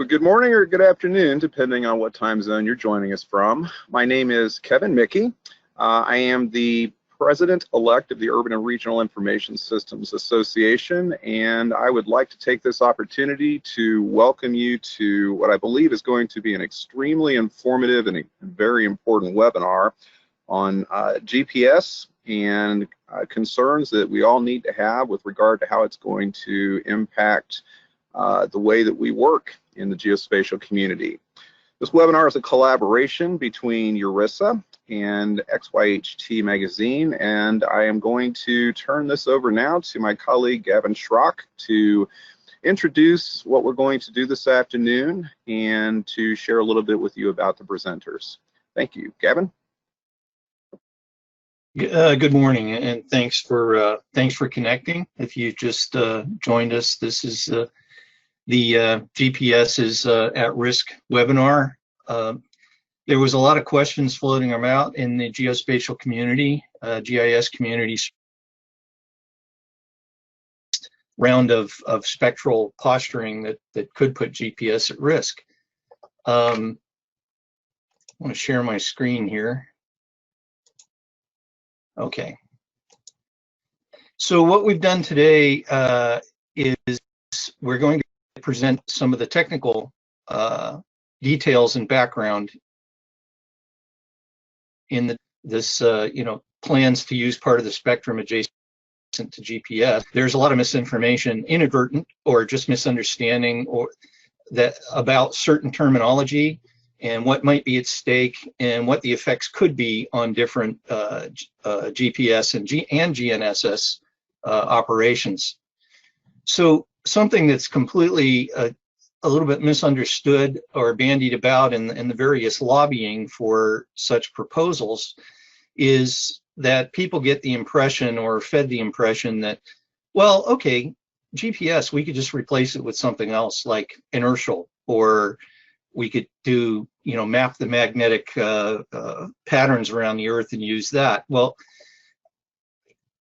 Well, good morning or good afternoon, depending on what time zone you're joining us from. My name is Kevin Mickey. I am the President-elect of the Urban and Regional Information Systems Association, and I would like to take this opportunity to welcome you to what I believe is going to be an extremely informative and very important webinar on GPS and concerns that we all need to have with regard to how it's going to impact the way that we work in the geospatial community. This webinar is a collaboration between EURISA and XYHT Magazine, and I am going to turn this over now to my colleague Gavin Schrock to introduce what we're going to do this afternoon and to share a little bit with you about the presenters. Thank you. Gavin? Good morning, and thanks for connecting. If you just joined us, this is the GPS is at risk webinar. There was a lot of questions floating around in the geospatial community, GIS community, round of spectral posturing that could put GPS at risk. I want to share my screen here. Okay. So what we've done today is we're going to present some of the technical details and background in this, plans to use part of the spectrum adjacent to GPS. There's a lot of misinformation, inadvertent or just misunderstanding, or that about certain terminology and what might be at stake and what the effects could be on different GPS and GNSS operations. So something that's completely a little bit misunderstood or bandied about in the various lobbying for such proposals is that people get the impression or fed the impression that, well, okay, GPS, we could just replace it with something else like inertial, or we could do, map the magnetic patterns around the Earth and use that. Well,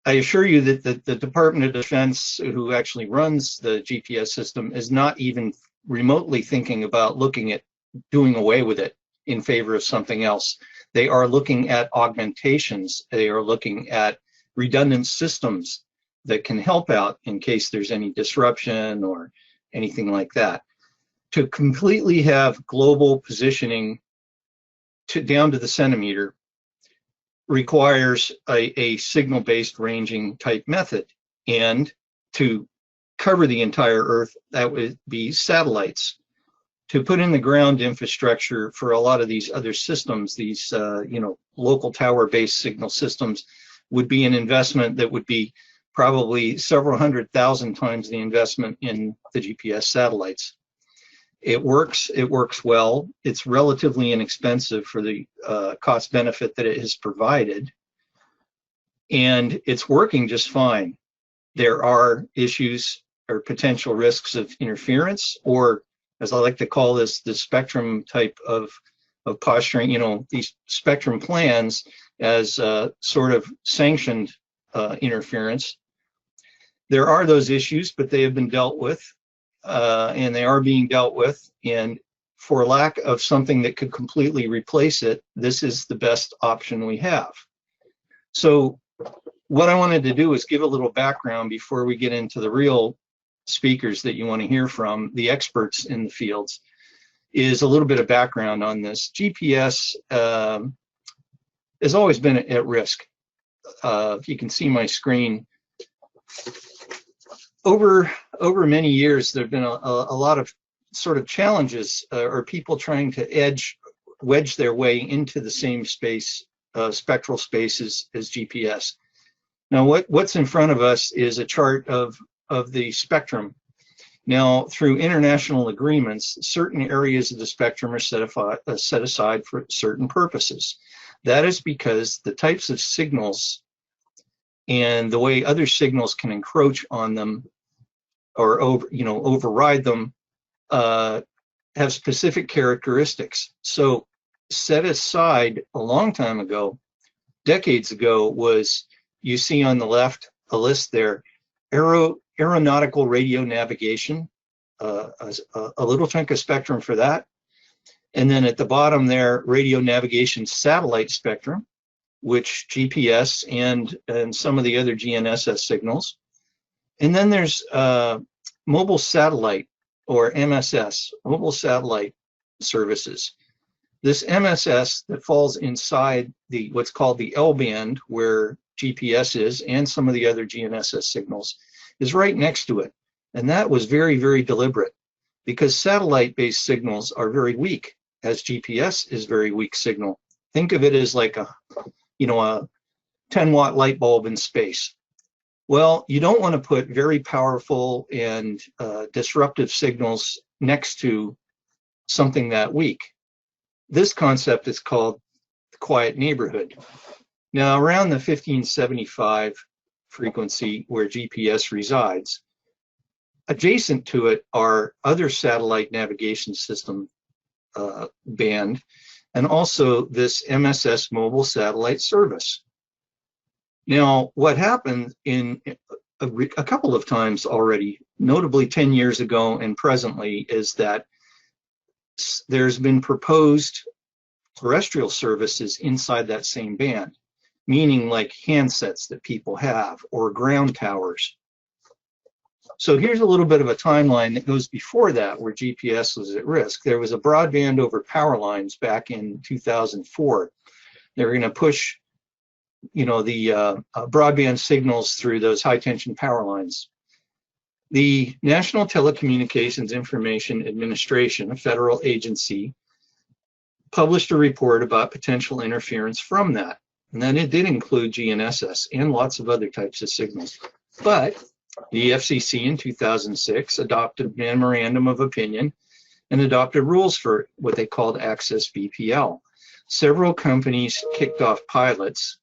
I assure you that the Department of Defense, who actually runs the GPS system, is not even remotely thinking about looking at doing away with it in favor of something else. They are looking at augmentations. They are looking at redundant systems that can help out in case there's any disruption or anything like that. To completely have global positioning down to the centimeter requires a signal-based ranging type method, and to cover the entire Earth, that would be satellites. To put in the ground infrastructure for a lot of these other systems, these local tower-based signal systems, would be an investment that would be probably several 100,000 times the investment in the GPS satellites. It works well. It's relatively inexpensive for the cost benefit that it has provided, and it's working just fine. There are issues or potential risks of interference, or as I like to call this, the spectrum type of posturing, these spectrum plans as sort of sanctioned interference. There are those issues, but they have been dealt with. And they are being dealt with, and for lack of something that could completely replace it, this is the best option we have. So what I wanted to do is give a little background before we get into the real speakers that you want to hear from, the experts in the fields, is a little bit of background on this. GPS has always been at risk. If you can see my screen, over many years, there have been a lot of sort of challenges or people trying to wedge their way into the same space, spectral spaces as GPS. Now, what's in front of us is a chart of the spectrum. Now, through international agreements, certain areas of the spectrum are set aside for certain purposes. That is because the types of signals and the way other signals can encroach on them or override them have specific characteristics. So set aside a long time ago, decades ago, was, you see on the left a list there, aeronautical radio navigation, a little chunk of spectrum for that. And then at the bottom there, radio navigation satellite spectrum, which GPS and some of the other GNSS signals. And then there's mobile satellite, or MSS, mobile satellite services. This MSS that falls inside the what's called the L band, where GPS is and some of the other GNSS signals, is right next to it. And that was very, very deliberate, because satellite-based signals are very weak, as GPS is very weak signal. Think of it as like a 10-watt light bulb in space. Well, you don't want to put very powerful and disruptive signals next to something that weak. This concept is called the quiet neighborhood. Now, around the 1575 frequency where GPS resides, adjacent to it are other satellite navigation system band, and also this MSS mobile satellite service. Now, what happened in a couple of times already, notably 10 years ago and presently, is that there's been proposed terrestrial services inside that same band, meaning like handsets that people have or ground towers. So here's a little bit of a timeline that goes before that, where GPS was at risk. There was a broadband over power lines back in 2004. They were going to push the broadband signals through those high tension power lines. The National Telecommunications Information Administration, a federal agency, published a report about potential interference from that. And then it did include GNSS and lots of other types of signals. But the FCC in 2006 adopted a memorandum of opinion and adopted rules for what they called access BPL. Several companies kicked off pilots,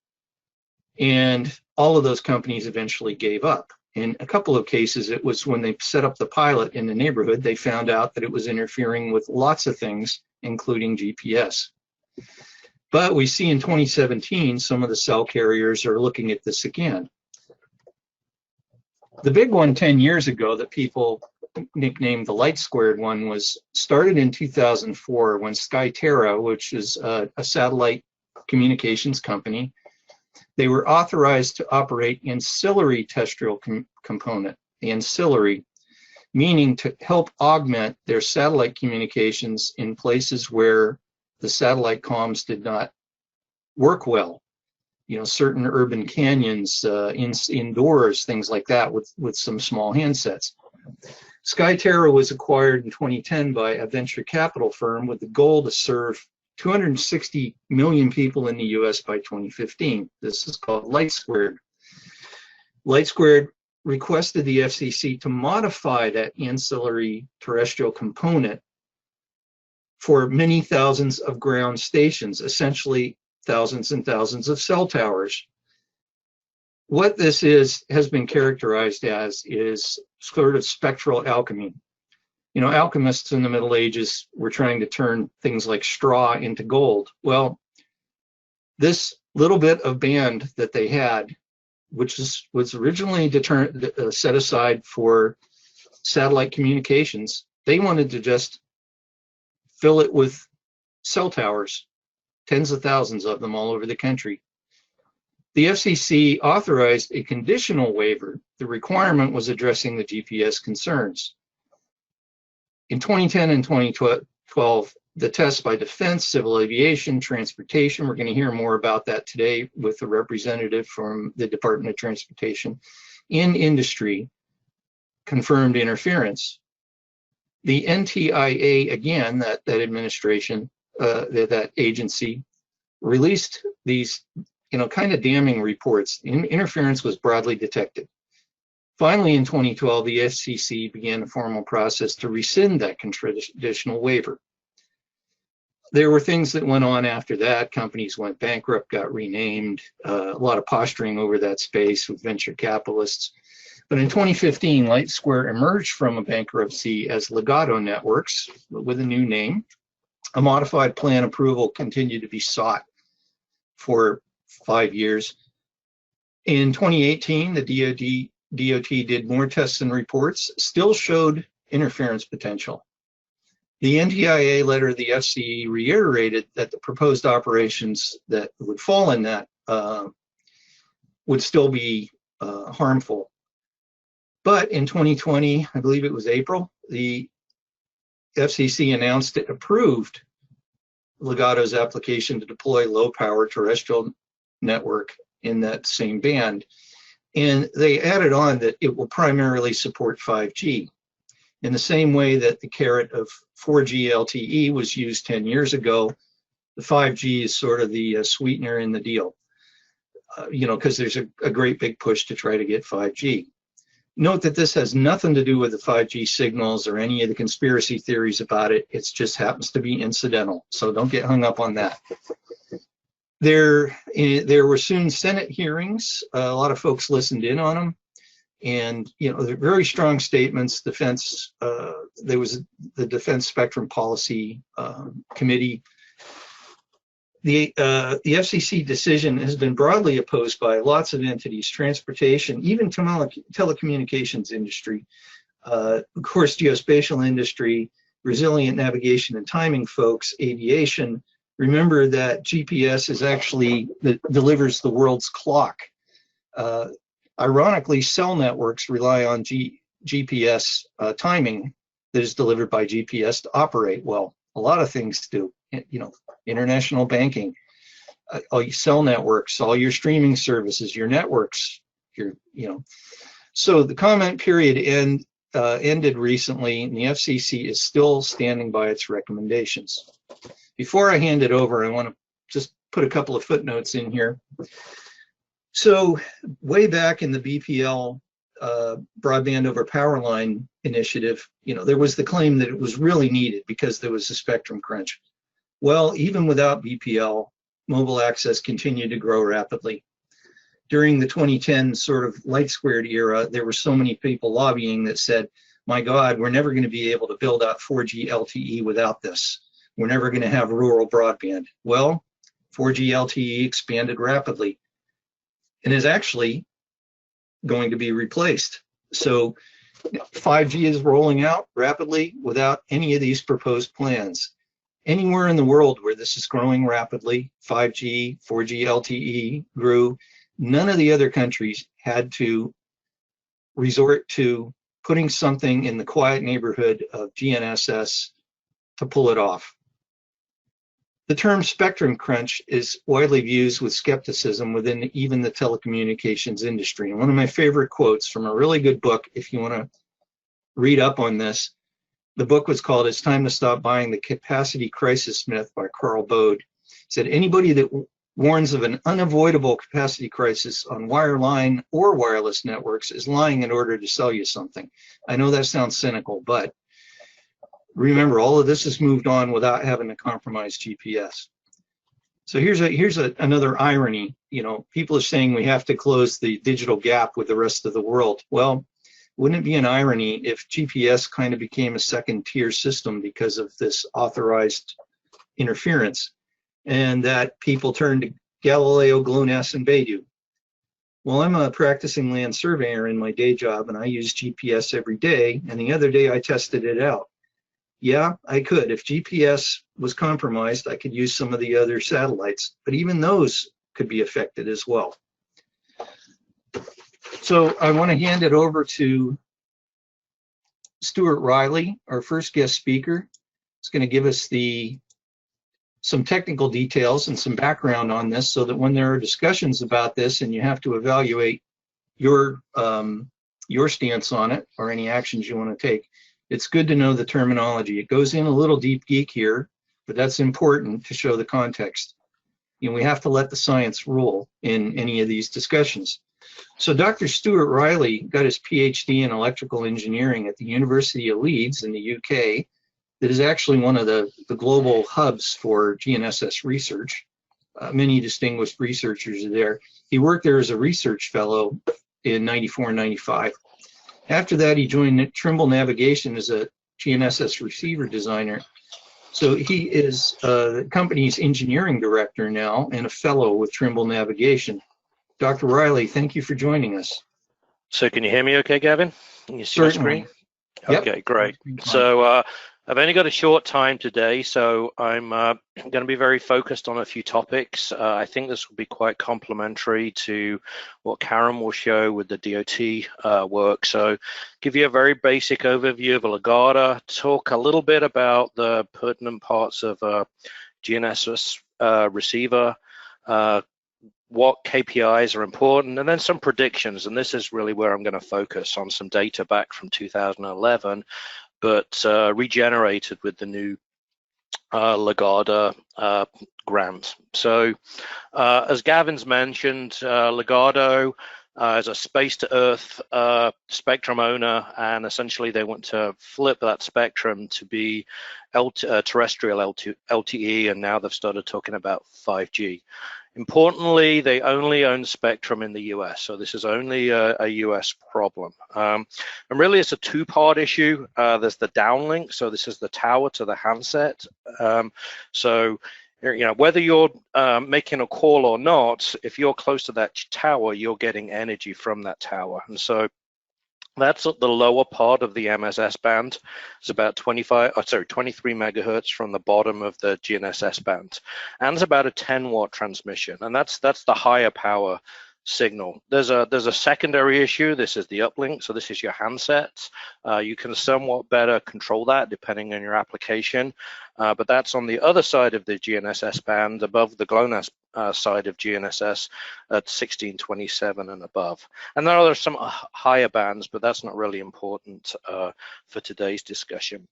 and all of those companies eventually gave up. In a couple of cases, it was when they set up the pilot in the neighborhood, they found out that it was interfering with lots of things, including GPS. But we see in 2017, some of the cell carriers are looking at this again. The big one 10 years ago that people nicknamed the LightSquared one was started in 2004 when Skyterra, which is a satellite communications company, they were authorized to operate ancillary terrestrial component, the ancillary, meaning to help augment their satellite communications in places where the satellite comms did not work well. Certain urban canyons, indoors, things like that, with some small handsets. Skyterra was acquired in 2010 by a venture capital firm with the goal to serve 260 million people in the US by 2015. This is called LightSquared. LightSquared requested the FCC to modify that ancillary terrestrial component for many thousands of ground stations, essentially thousands and thousands of cell towers. What this has been characterized as is sort of spectral alchemy. Alchemists in the Middle Ages were trying to turn things like straw into gold. Well, this little bit of band that they had, which was originally set aside for satellite communications, they wanted to just fill it with cell towers, tens of thousands of them all over the country. The FCC authorized a conditional waiver. The requirement was addressing the GPS concerns. In 2010 and 2012, the tests by defense, civil aviation, transportation, we're going to hear more about that today with a representative from the Department of Transportation, in industry, confirmed interference. The NTIA, again, that administration, that agency, released these kind of damning reports. Interference was broadly detected. Finally, in 2012, the FCC began a formal process to rescind that conditional waiver. There were things that went on after that. Companies went bankrupt, got renamed, a lot of posturing over that space with venture capitalists. But in 2015, LightSquared emerged from a bankruptcy as Ligado Networks with a new name. A modified plan approval continued to be sought for 5 years. In 2018, the DOT did more tests and reports, still showed interference potential. The NTIA letter of the FCE reiterated that the proposed operations that would fall in that would still be harmful. But in 2020, I believe it was April, the FCC announced it approved Ligado's application to deploy low-power terrestrial network in that same band. And they added on that it will primarily support 5G. In the same way that the carrot of 4G LTE was used 10 years ago, the 5G is sort of the sweetener in the deal, because there's a great big push to try to get 5G. Note that this has nothing to do with the 5G signals or any of the conspiracy theories about it. It just happens to be incidental, so don't get hung up on that. There were soon Senate hearings. A lot of folks listened in on them. And, they're very strong statements. There was the Defense Spectrum Policy Committee. The FCC decision has been broadly opposed by lots of entities, transportation, even telecommunications industry, of course, geospatial industry, resilient navigation and timing folks, aviation. Remember that GPS is actually delivers the world's clock. Ironically, cell networks rely on GPS timing that is delivered by GPS to operate. Well, a lot of things do. International banking, all your cell networks, all your streaming services, your networks, So the comment period ended recently, and the FCC is still standing by its recommendations. Before I hand it over, I want to just put a couple of footnotes in here. So way back in the BPL broadband over power line initiative, there was the claim that it was really needed because there was a spectrum crunch. Well, even without BPL, mobile access continued to grow rapidly. During the 2010 sort of LightSquared era, there were so many people lobbying that said, my God, we're never going to be able to build out 4G LTE without this. We're never going to have rural broadband. Well, 4G LTE expanded rapidly and is actually going to be replaced. So 5G is rolling out rapidly without any of these proposed plans. Anywhere in the world where this is growing rapidly, 5G, 4G LTE grew, none of the other countries had to resort to putting something in the quiet neighborhood of GNSS to pull it off. The term spectrum crunch is widely used with skepticism within even the telecommunications industry. And one of my favorite quotes from a really good book, if you want to read up on this, the book was called It's Time to Stop Buying the Capacity Crisis Myth by Carl Bode. He said, anybody that warns of an unavoidable capacity crisis on wireline or wireless networks is lying in order to sell you something. I know that sounds cynical, but remember, all of this has moved on without having to compromise GPS. So here's another irony. People are saying we have to close the digital gap with the rest of the world. Well, wouldn't it be an irony if GPS kind of became a second-tier system because of this authorized interference, and that people turned to Galileo, GLONASS, and Beidou? Well, I'm a practicing land surveyor in my day job, and I use GPS every day, and the other day I tested it out. Yeah, I could. If GPS was compromised, I could use some of the other satellites, but even those could be affected as well. So I want to hand it over to Stuart Riley, our first guest speaker. He's going to give us some technical details and some background on this so that when there are discussions about this and you have to evaluate your stance on it or any actions you want to take, it's good to know the terminology. It goes in a little deep geek here, but that's important to show the context. We have to let the science rule in any of these discussions. So Dr. Stuart Riley got his Ph.D. in electrical engineering at the University of Leeds in the UK. That is actually one of the global hubs for GNSS research. Many distinguished researchers are there. He worked there as a research fellow in 94 and 95. After that, he joined Trimble Navigation as a GNSS receiver designer. So he is the company's engineering director now and a fellow with Trimble Navigation. Dr. Riley, thank you for joining us. So can you hear me okay, Gavin? Can you see my screen? Yep. Okay, great. So I've only got a short time today, so I'm going to be very focused on a few topics. I think this will be quite complementary to what Karen will show with the DOT work. So give you a very basic overview of a Ligado, talk a little bit about the pertinent parts of a GNSS receiver, what KPIs are important, and then some predictions. And this is really where I'm going to focus on some data back from 2011, but regenerated with the new Ligado grant. So as Gavin's mentioned, Ligado is a space-to-Earth spectrum owner, and essentially they want to flip that spectrum to be terrestrial LTE, and now they've started talking about 5G. Importantly, they only own spectrum in the US, so this is only a US problem. And really it's a two-part issue. There's the downlink, so this is the tower to the handset. So whether you're making a call or not, if you're close to that tower, you're getting energy from that tower. And so that's at the lower part of the MSS band. It's about 23 megahertz from the bottom of the GNSS band, and it's about a 10-watt transmission, and that's the higher power signal. There's a secondary issue. This is the uplink, so this is your handset. You can somewhat better control that depending on your application, but that's on the other side of the GNSS band, above the GLONASS side of GNSS at 1627 and above. And there are some higher bands, but that's not really important for today's discussion.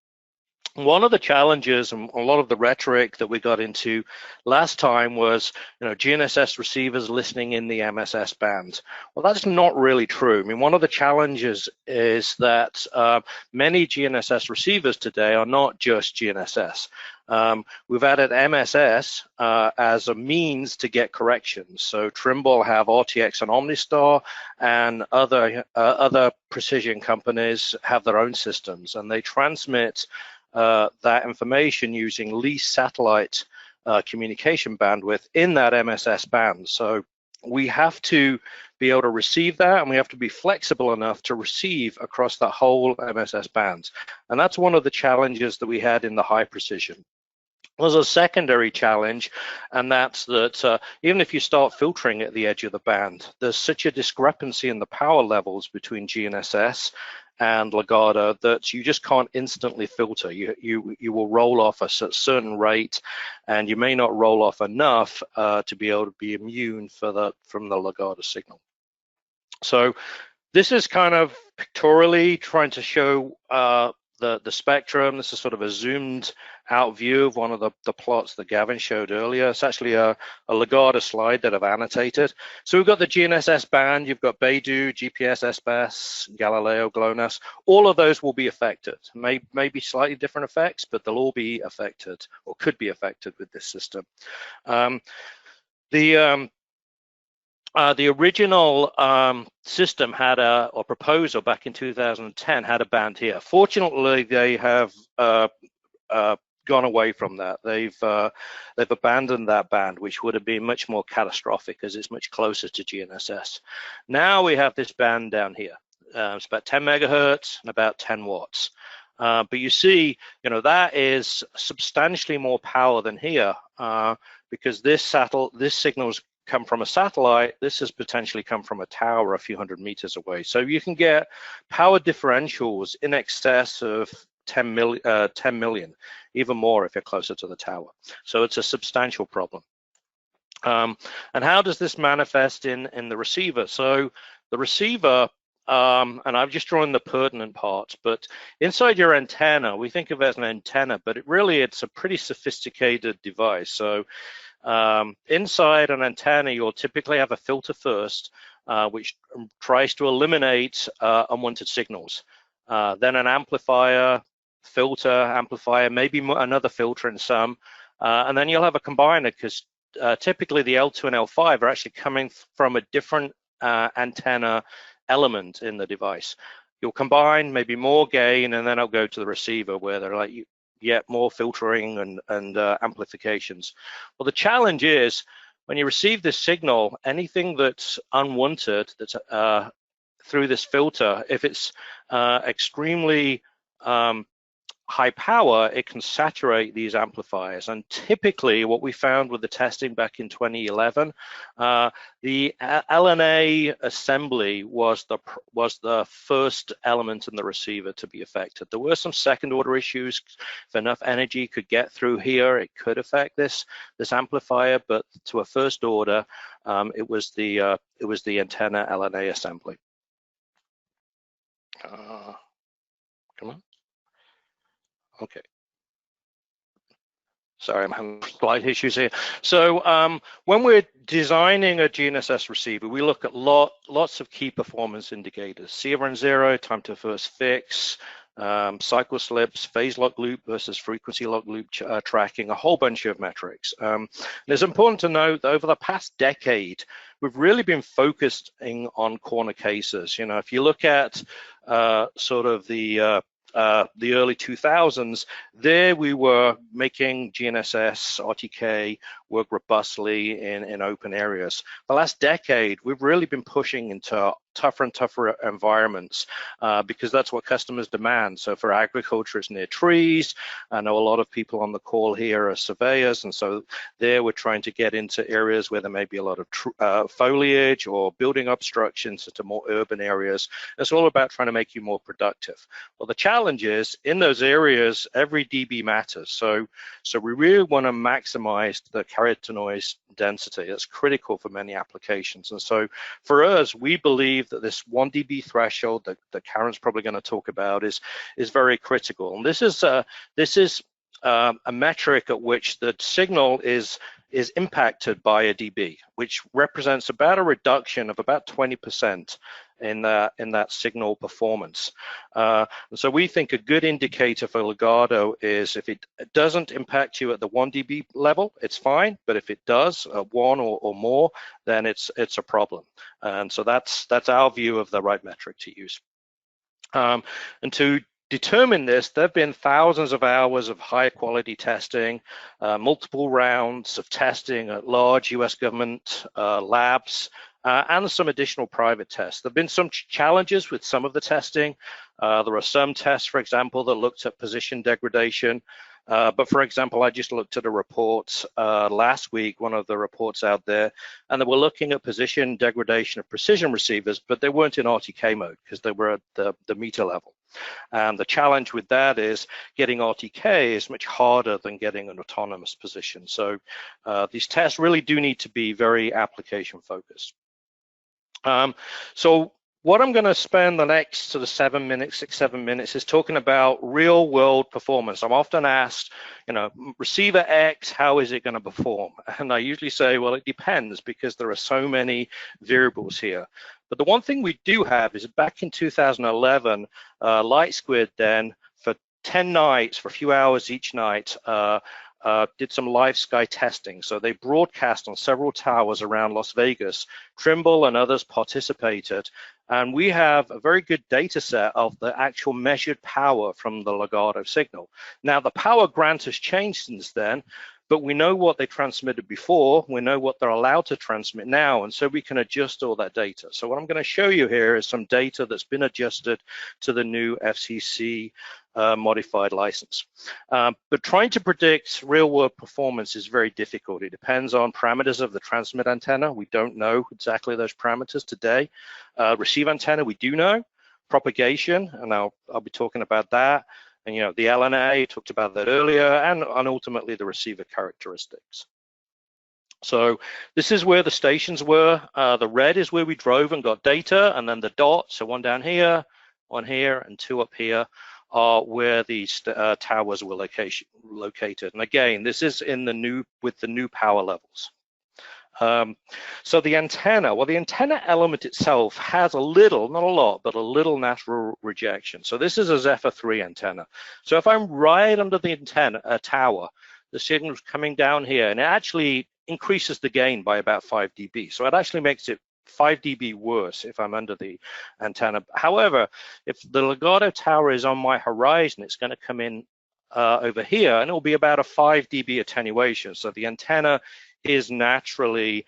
One of the challenges and a lot of the rhetoric that we got into last time was, GNSS receivers listening in the MSS band. Well, that's not really true. I mean, one of the challenges is that many GNSS receivers today are not just GNSS. We've added MSS as a means to get corrections. So Trimble have RTX and Omnistar, and other precision companies have their own systems, and they transmit that information using leased satellite communication bandwidth in that MSS band. So we have to be able to receive that, and we have to be flexible enough to receive across the whole MSS band. And that's one of the challenges that we had in the high precision. There's a secondary challenge, and that's that even if you start filtering at the edge of the band, there's such a discrepancy in the power levels between GNSS and Ligado that you just can't instantly filter. You will roll off a certain rate, and you may not roll off enough to be able to be immune from the Ligado signal. So this is kind of pictorially trying to show the spectrum. This is sort of a zoomed out view of one of the plots that Gavin showed earlier. It's actually a Ligado slide that I've annotated. So we've got the GNSS band, you've got Beidou, GPS, SBS, Galileo, GLONASS. All of those will be affected. Maybe slightly different effects, but they'll all be affected or could be affected with this system. The original system had or proposal back in 2010 had a band here. Fortunately, they have gone away from that. They've abandoned that band, which would have been much more catastrophic as it's much closer to GNSS. Now we have this band down here. It's about 10 megahertz and about 10 watts. But you see, that is substantially more power than here because this signal's come from a satellite. This has potentially come from a tower a few hundred meters away. So you can get power differentials in excess of 10 million, even more if you're closer to the tower. So it's a substantial problem. And how does this manifest in the receiver? So the receiver, and I've just drawn the pertinent parts, but inside your antenna, we think of it as an antenna, but it's a pretty sophisticated device. So inside an antenna, you'll typically have a filter first, which tries to eliminate unwanted signals. Then an amplifier, filter, amplifier, maybe another filter in some, and then you'll have a combiner, because typically the L2 and L5 are actually coming from a different antenna element in the device. You'll combine maybe more gain, and then I'll go to the receiver where they're like, yet more filtering and amplifications. Well, the challenge is when you receive this signal, anything that's unwanted that's through this filter, if it's extremely high power, it can saturate these amplifiers. And typically what we found with the testing back in 2011, the LNA assembly was the first element in the receiver to be affected. There were some second order issues. If enough energy could get through here, it could affect this amplifier, but to a first order, it was the antenna LNA assembly. Come on. Okay. Sorry, I'm having slight issues here. So when we're designing a GNSS receiver, we look at lots of key performance indicators: C/0, time to first fix, cycle slips, phase lock loop versus frequency lock loop tracking, a whole bunch of metrics. And it's important to note that over the past decade, we've really been focusing on corner cases. You know, if you look at sort of the early 2000s, there we were making GNSS, RTK work robustly in open areas. The last decade, we've really been pushing into tougher and tougher environments because that's what customers demand. So for agriculture, it's near trees. I know a lot of people on the call here are surveyors, and so there we're trying to get into areas where there may be a lot of foliage or building obstructions into more urban areas. It's all about trying to make you more productive. Well, the challenge is in those areas, every dB matters. So we really want to maximize the carrier to noise density. That's critical for many applications. And so for us, we believe that this 1 dB threshold that Karen's probably going to talk about is very critical. And this is a metric at which the signal is impacted by a dB, which represents about a reduction of about 20% in that signal performance. And so we think a good indicator for Ligado is if it doesn't impact you at the 1 dB level, it's fine. But if it does, 1 or more, then it's a problem. And so that's our view of the right metric to use. And to determine this, there have been thousands of hours of high quality testing, multiple rounds of testing at large US government labs, and some additional private tests. There have been some challenges with some of the testing. There are some tests, for example, that looked at position degradation. But for example, I just looked at a report last week, one of the reports out there, and they were looking at position degradation of precision receivers, but they weren't in RTK mode because they were at the meter level. And the challenge with that is getting RTK is much harder than getting an autonomous position. So these tests really do need to be very application focused. So what I'm going to spend the next sort of 7 minutes, 6-7 minutes is talking about real world performance. I'm often asked, you know, receiver X, how is it going to perform? And I usually say, well, it depends because there are so many variables here. But the one thing we do have is back in 2011, LightSquared then for 10 nights, for a few hours each night, did some live sky testing. So they broadcast on several towers around Las Vegas. Trimble and others participated. And we have a very good data set of the actual measured power from the Ligado signal. Now, the power grant has changed since then, but we know what they transmitted before. We know what they're allowed to transmit now, and so we can adjust all that data. So what I'm going to show you here is some data that's been adjusted to the new FCC modified license. But trying to predict real-world performance is very difficult. It depends on parameters of the transmit antenna. We don't know exactly those parameters today. Receive antenna, we do know. Propagation, and I'll be talking about that. And, you know, the LNA, talked about that earlier, and ultimately the receiver characteristics. So this is where the stations were. The red is where we drove and got data, and then the dots, so one down here, one here, and two up here, are where these towers were located. And again, this is with the new power levels. So the antenna, well, the antenna element itself has a little, not a lot, but a little natural rejection. So this is a Zephyr 3 antenna. So if I'm right under the antenna tower, the signal's coming down here, and it actually increases the gain by about 5 dB. So it actually makes it 5 dB worse if I'm under the antenna. However, if the Ligado tower is on my horizon, it's going to come in over here, and it will be about a 5 dB attenuation. So the antenna is naturally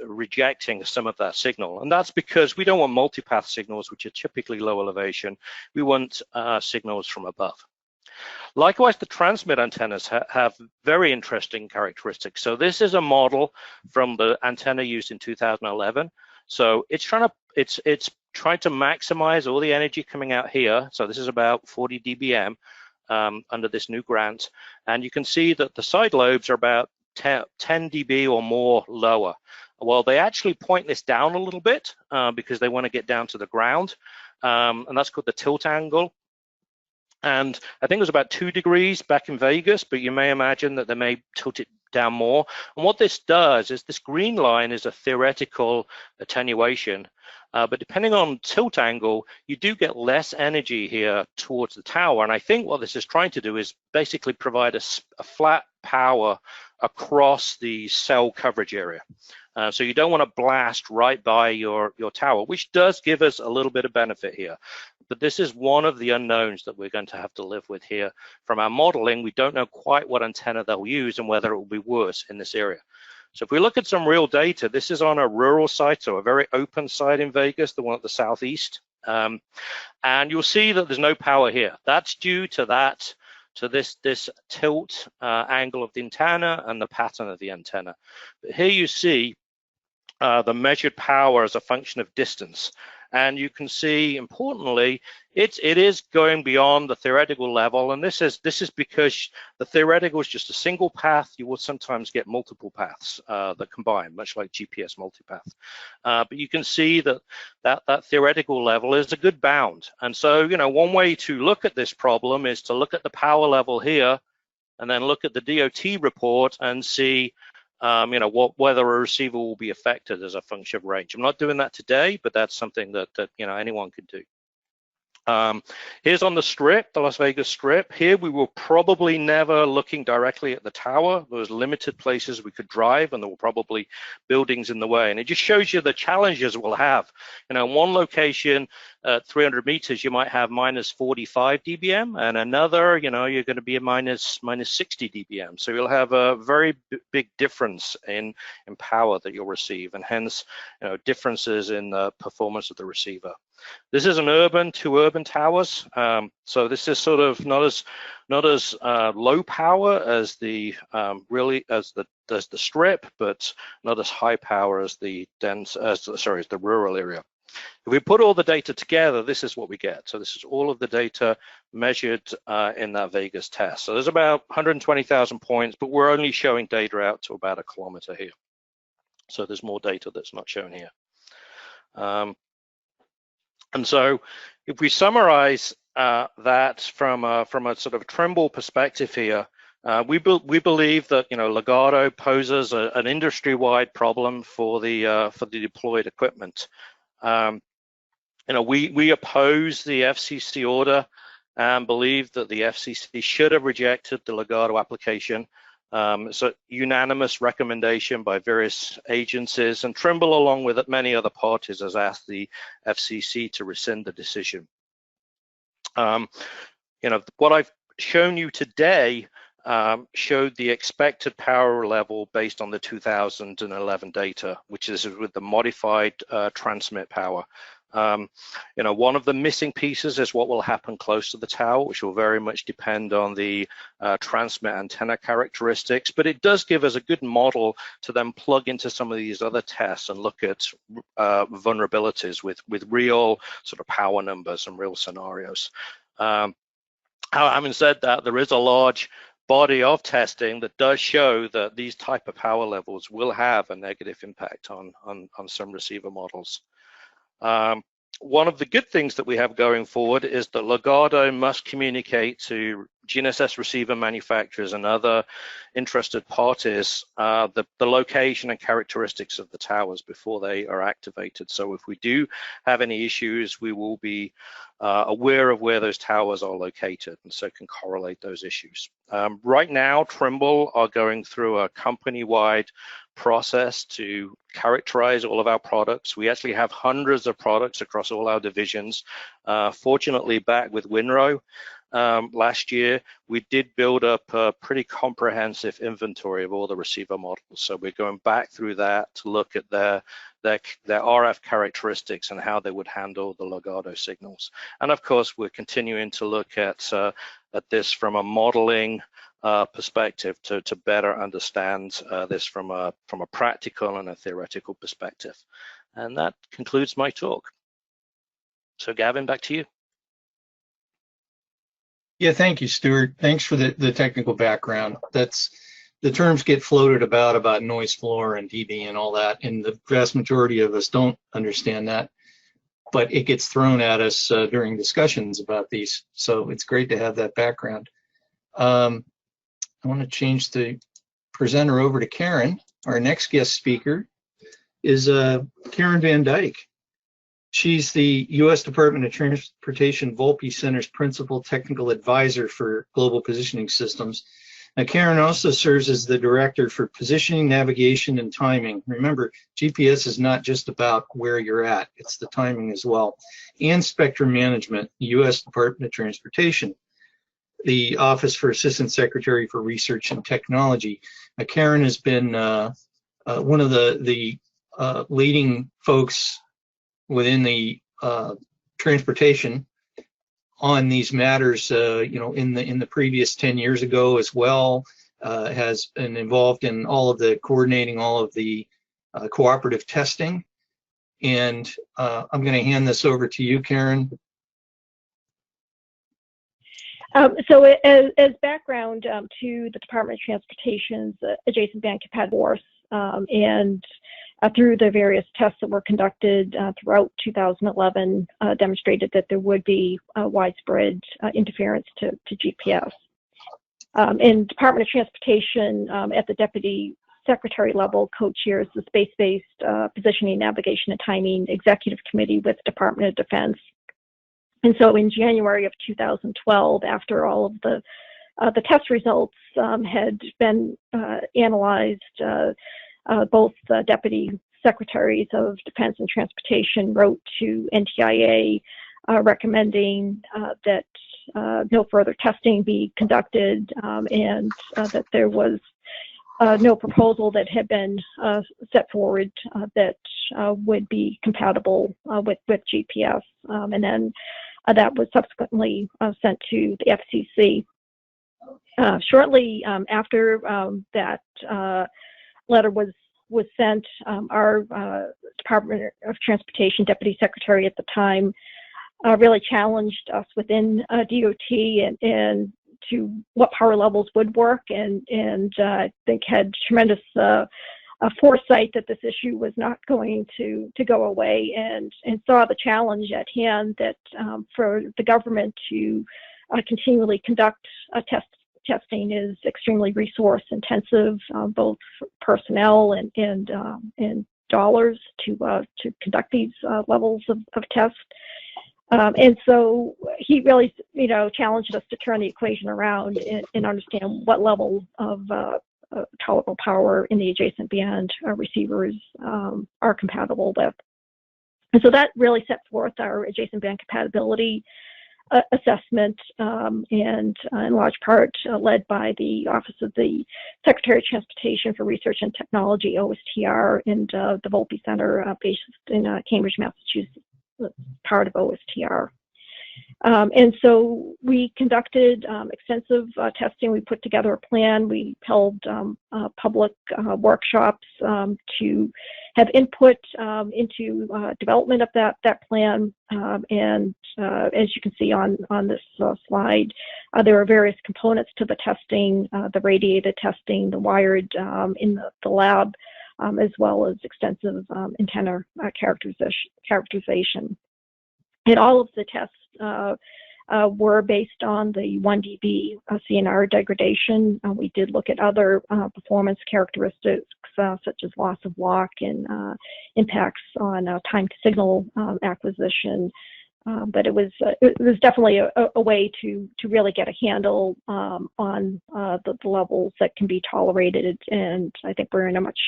rejecting some of that signal. And that's because we don't want multipath signals, which are typically low elevation. We want signals from above. Likewise, the transmit antennas have very interesting characteristics. So this is a model from the antenna used in 2011. So it's trying to maximize all the energy coming out here. So this is about 40 dBm under this new grant. And you can see that the side lobes are about 10 dB or more lower. Well, they actually point this down a little bit because they want to get down to the ground. And that's called the tilt angle. And I think it was about 2 degrees back in Vegas, but you may imagine that they may tilt it down more. And what this does is this green line is a theoretical attenuation. But depending on tilt angle, you do get less energy here towards the tower. And I think what this is trying to do is basically provide a flat power across the cell coverage area. So you don't want to blast right by your tower, which does give us a little bit of benefit here. But this is one of the unknowns that we're going to have to live with here. From our modeling, we don't know quite what antenna they'll use and whether it will be worse in this area. So if we look at some real data, this is on a rural site, so a very open site in Vegas, the one at the southeast. And you'll see that there's no power here. That's due to this tilt angle of the antenna and the pattern of the antenna. But here you see the measured power as a function of distance. And you can see, importantly, it is going beyond the theoretical level. And this is because the theoretical is just a single path. You will sometimes get multiple paths that combine, much like GPS multipath. But you can see that theoretical level is a good bound. And so, one way to look at this problem is to look at the power level here, and then look at the DOT report and see whether a receiver will be affected as a function of range. I'm not doing that today, but that's something that anyone can do. Here's on the strip, the Las Vegas strip. Here we were probably never looking directly at the tower. There was limited places we could drive, and there were probably buildings in the way. And it just shows you the challenges we'll have. In one location at 300 meters, you might have minus 45 dBm, and another, you're going to be at minus 60 dBm. So you'll have a very big difference in power that you'll receive, and hence, differences in the performance of the receiver. This is two urban towers. So this is sort of not as low power as the strip, but not as high power as the rural area. If we put all the data together, this is what we get. So this is all of the data measured in that Vegas test. So there's about 120,000 points, but we're only showing data out to about 1 kilometer here. So there's more data that's not shown here. And so if we summarize that from a sort of Trimble perspective here, we believe that Ligado poses an industry-wide problem for the deployed equipment. We oppose the FCC order and believe that the FCC should have rejected the Ligado application. So unanimous recommendation by various agencies, and Trimble, along with many other parties, has asked the FCC to rescind the decision. What I've shown you today showed the expected power level based on the 2011 data, which is with the modified transmit power. One of the missing pieces is what will happen close to the tower, which will very much depend on the transmit antenna characteristics, but it does give us a good model to then plug into some of these other tests and look at vulnerabilities with real sort of power numbers and real scenarios. Having said that, there is a large body of testing that does show that these type of power levels will have a negative impact on some receiver models. One of the good things that we have going forward is that Ligado must communicate to GNSS receiver manufacturers and other interested parties the location and characteristics of the towers before they are activated. So if we do have any issues, we will be aware of where those towers are located, and so can correlate those issues. Right now, Trimble are going through a company-wide process to characterize all of our products. We actually have hundreds of products across all our divisions. Fortunately, back with Winrow, last year, we did build up a pretty comprehensive inventory of all the receiver models. So we're going back through that to look at their RF characteristics and how they would handle the Ligado signals. And of course, we're continuing to look at this from a modeling perspective to better understand this from a practical and a theoretical perspective. And that concludes my talk. So Gavin, back to you. Yeah, thank you, Stuart. Thanks for the technical background. The terms get floated about noise floor and dB and all that, and the vast majority of us don't understand that, but it gets thrown at us during discussions about these. So it's great to have that background. I want to change the presenter over to Karen. Our next guest speaker is Karen Van Dyke. She's the U.S. Department of Transportation Volpe Center's Principal Technical Advisor for Global Positioning Systems. Now, Karen also serves as the Director for Positioning, Navigation, and Timing. Remember, GPS is not just about where you're at, it's the timing as well. And Spectrum Management, U.S. Department of Transportation, the Office for Assistant Secretary for Research and Technology. Now, Karen has been one of the leading folks within the transportation on these matters, in the previous 10 years ago as well, has been involved in all of the coordinating all of the cooperative testing. And I'm going to hand this over to you, Karen. So as background to the Department of Transportation's adjacent band compatible force, and through the various tests that were conducted throughout 2011, demonstrated that there would be widespread interference to GPS. And Department of Transportation at the Deputy Secretary level co-chairs the Space-Based Positioning, Navigation, and Timing Executive Committee with Department of Defense. And so in January of 2012, after all of the test results had been analyzed, both Deputy Secretaries of Defense and Transportation wrote to NTIA recommending that no further testing be conducted, and that there was no proposal that had been set forward that would be compatible with GPS. And then that was subsequently sent to the FCC. Shortly after that letter was sent, our Department of Transportation Deputy Secretary at the time really challenged us within DOT and to what power levels would work, and I think had tremendous foresight that this issue was not going to go away, and saw the challenge at hand that for the government to continually conduct testing is extremely resource intensive, both personnel and dollars to conduct these levels of tests. And so he really, challenged us to turn the equation around and understand what level of tolerable power in the adjacent band receivers are compatible with. And so that really set forth our adjacent band compatibility assessment, and in large part led by the Office of the Secretary of Transportation for Research and Technology, OSTR, and the Volpe Center based in Cambridge, Massachusetts, part of OSTR. And so we conducted extensive testing. We put together a plan. We held public workshops to have input into development of that plan. And as you can see on this slide, there are various components to the testing, the radiated testing, the wired in the lab, as well as extensive antenna characterization. And all of the tests were based on the 1 dB CNR degradation. We did look at other performance characteristics such as loss of lock and impacts on time to signal acquisition. But it was definitely a way to really get a handle on the levels that can be tolerated, and I think we're in a much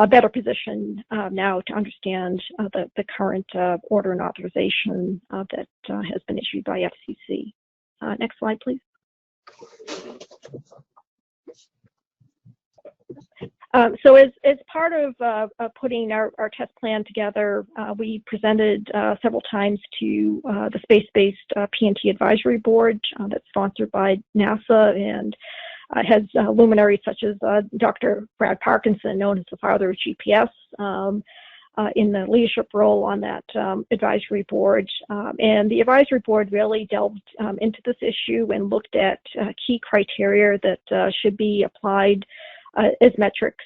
better position now to understand the current order and authorization that has been issued by FCC. Next slide, please. So as part of putting our test plan together, we presented several times to the Space-Based P&T Advisory Board that's sponsored by NASA and has luminaries such as Dr. Brad Parkinson, known as the father of GPS, in the leadership role on that advisory board. And the advisory board really delved into this issue and looked at key criteria that should be applied as metrics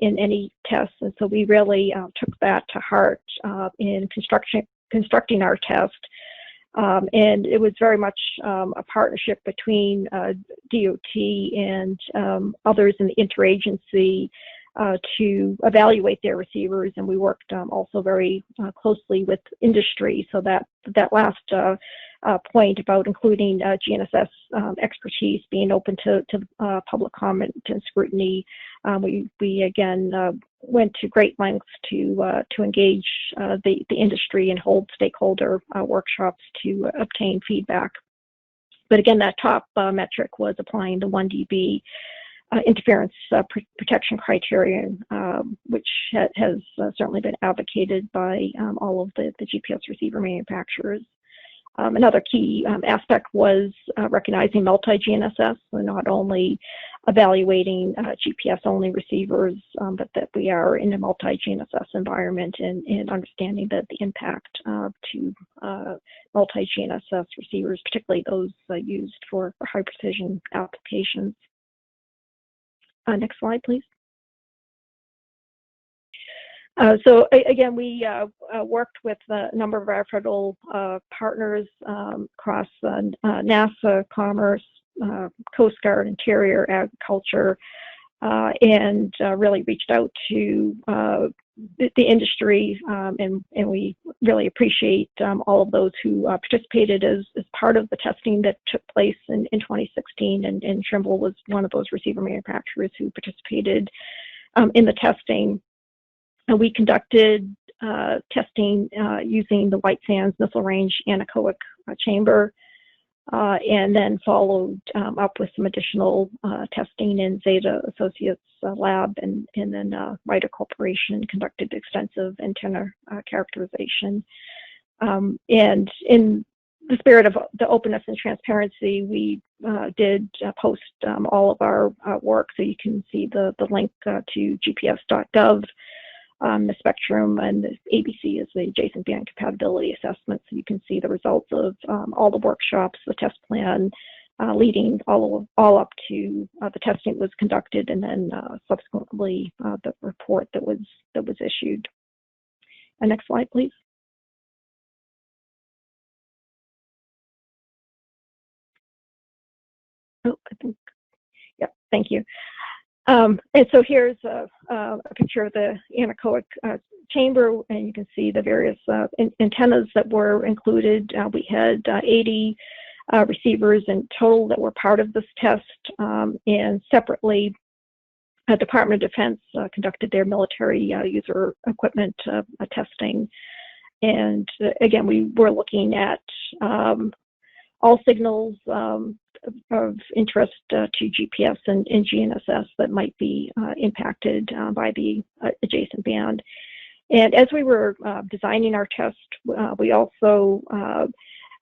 in any test. And so we really took that to heart in constructing our test. And it was very much a partnership between DOT and others in the interagency to evaluate their receivers, and we worked also very closely with industry. So that last point about including GNSS expertise being open to public comment and scrutiny, we again went to great lengths to engage the industry and hold stakeholder workshops to obtain feedback. But again, that top metric was applying the 1 dB interference protection criterion, which has certainly been advocated by all of the GPS receiver manufacturers. Another key aspect was recognizing multi-GNSS, so not only evaluating GPS-only receivers, but that we are in a multi-GNSS environment and understanding that the impact to multi-GNSS receivers, particularly those used for high-precision applications. Next slide, please. So again, we worked with a number of our federal partners across NASA, Commerce, Coast Guard, Interior, Agriculture, and really reached out to the industry, and we really appreciate all of those who participated as part of the testing that took place in 2016, and Trimble was one of those receiver manufacturers who participated in the testing. And we conducted testing using the White Sands Missile Range Anechoic Chamber, and then followed up with some additional testing in Zeta Associates lab, and then Ryder Corporation conducted extensive antenna characterization. And in the spirit of the openness and transparency, we did post all of our work, so you can see the link to gps.gov. The spectrum, and the ABC is the adjacent band compatibility assessment, so you can see the results of all the workshops, the test plan, leading all up to the testing that was conducted, and then subsequently the report that was issued. Next slide, please. Oh, I think, yeah, thank you. And so here's a picture of the anechoic chamber, and you can see the various antennas that were included. We had 80 receivers in total that were part of this test, and separately, the Department of Defense conducted their military user equipment testing. And again, we were looking at all signals of interest to GPS and GNSS that might be impacted by the adjacent band. And as we were designing our test, we also,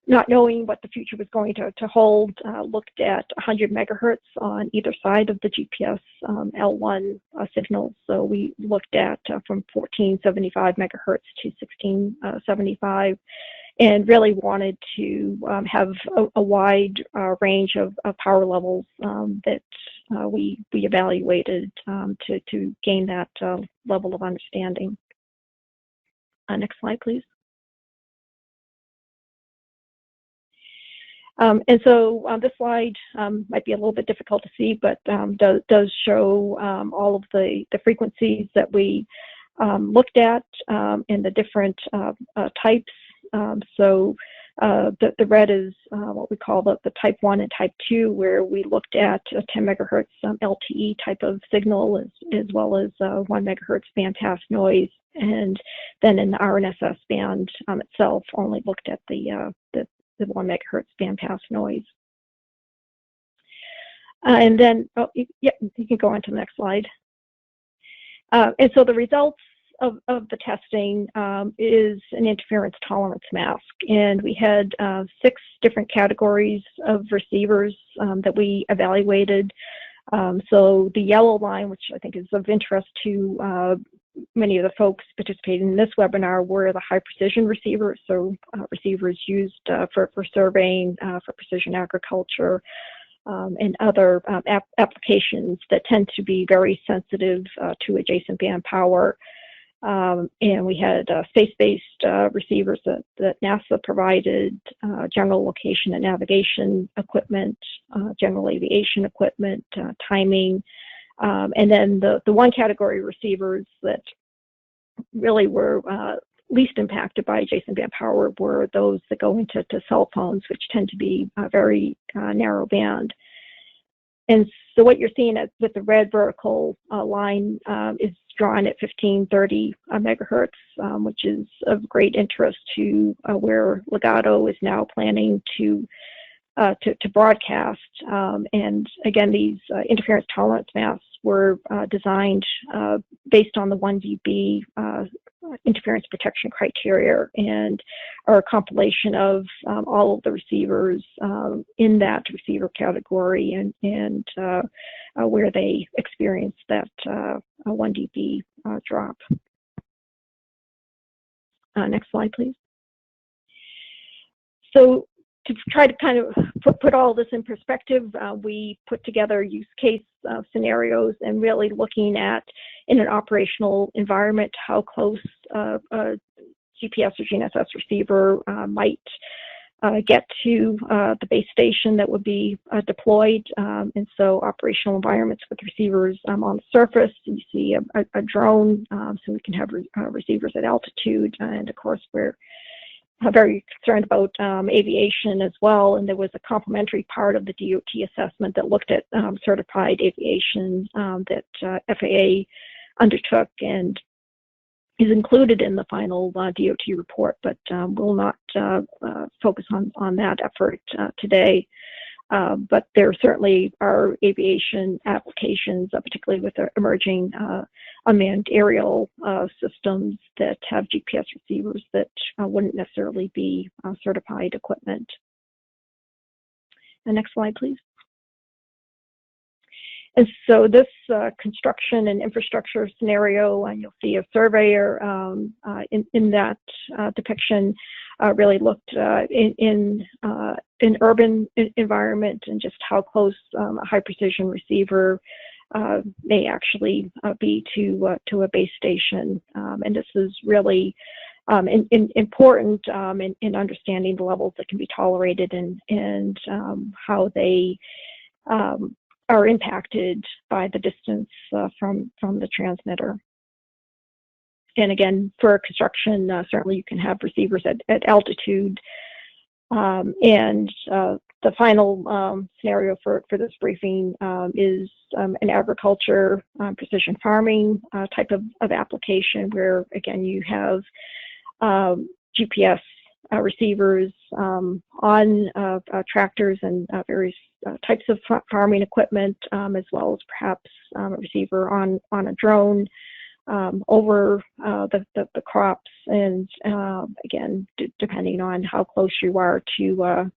not knowing what the future was going to hold, looked at 100 megahertz on either side of the GPS L1 signals. So we looked at from 1475 megahertz to 1675. And really wanted to have a wide range of power levels that we evaluated to gain that level of understanding. Next slide, please. And so this slide might be a little bit difficult to see, but does show all of the frequencies that we looked at and the different types. So the red is what we call the type 1 and type 2, where we looked at a 10 megahertz LTE type of signal, as well as 1 megahertz bandpass noise. And then in the RNSS band itself, only looked at the 1 megahertz bandpass noise. And then, oh, yeah, you can go on to the next slide. And so the results of the testing is an interference tolerance mask. And we had 6 different categories of receivers that we evaluated. So the yellow line, which I think is of interest to many of the folks participating in this webinar, were the high precision receivers. So receivers used for surveying, for precision agriculture, and other applications that tend to be very sensitive to adjacent band power. And we had space-based receivers that NASA provided, general location and navigation equipment, general aviation equipment, timing, and then the one category receivers that really were least impacted by adjacent band power were those that go into cell phones, which tend to be very narrow band. And so what you're seeing with the red vertical line is drawn at 1530 megahertz, which is of great interest to where Ligado is now planning to broadcast. And again, these interference tolerance masks were designed based on the 1 dB interference protection criteria, and are a compilation of all of the receivers in that receiver category and where they experienced that 1 dB drop. Next slide, please. So to try to kind of put all this in perspective, we put together use case scenarios and really looking at, in an operational environment, how close a GPS or GNSS receiver might get to the base station that would be deployed. And so operational environments with receivers on the surface, you see a drone, so we can have receivers at altitude, and of course we're very concerned about aviation as well, and there was a complementary part of the DOT assessment that looked at certified aviation that FAA undertook and is included in the final DOT report, but we'll not focus on that effort today. But there certainly are aviation applications, particularly with the emerging unmanned aerial systems that have GPS receivers that wouldn't necessarily be certified equipment. The next slide, please. And so this construction and infrastructure scenario, and you'll see a surveyor in that depiction, really looked in an urban environment and just how close a high precision receiver may actually be to a base station. And this is really important in understanding the levels that can be tolerated and how they are impacted by the distance from the transmitter. And again, for construction, certainly you can have receivers at altitude. And the final scenario for this briefing is an agriculture precision farming type of application where, again, you have GPS receivers on tractors and various types of farming equipment, as well as perhaps a receiver on a drone over the crops, and again, depending on how close you are to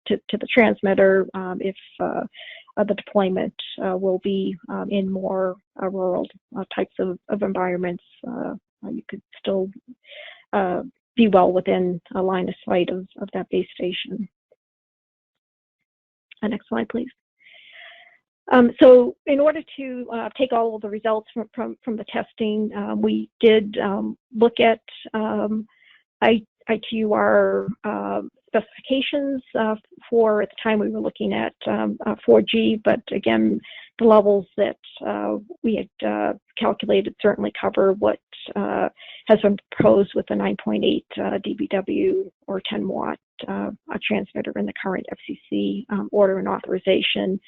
the transmitter, if the deployment will be in more rural types of environments, you could still be well within a line of sight of that base station. Next slide, please. So in order to take all of the results from the testing, we did look at ITUR specifications for, at the time we were looking at 4G, but again, the levels that we had calculated certainly cover what has been proposed with the 9.8 dBW or 10 watt transmitter in the current FCC order and authorization.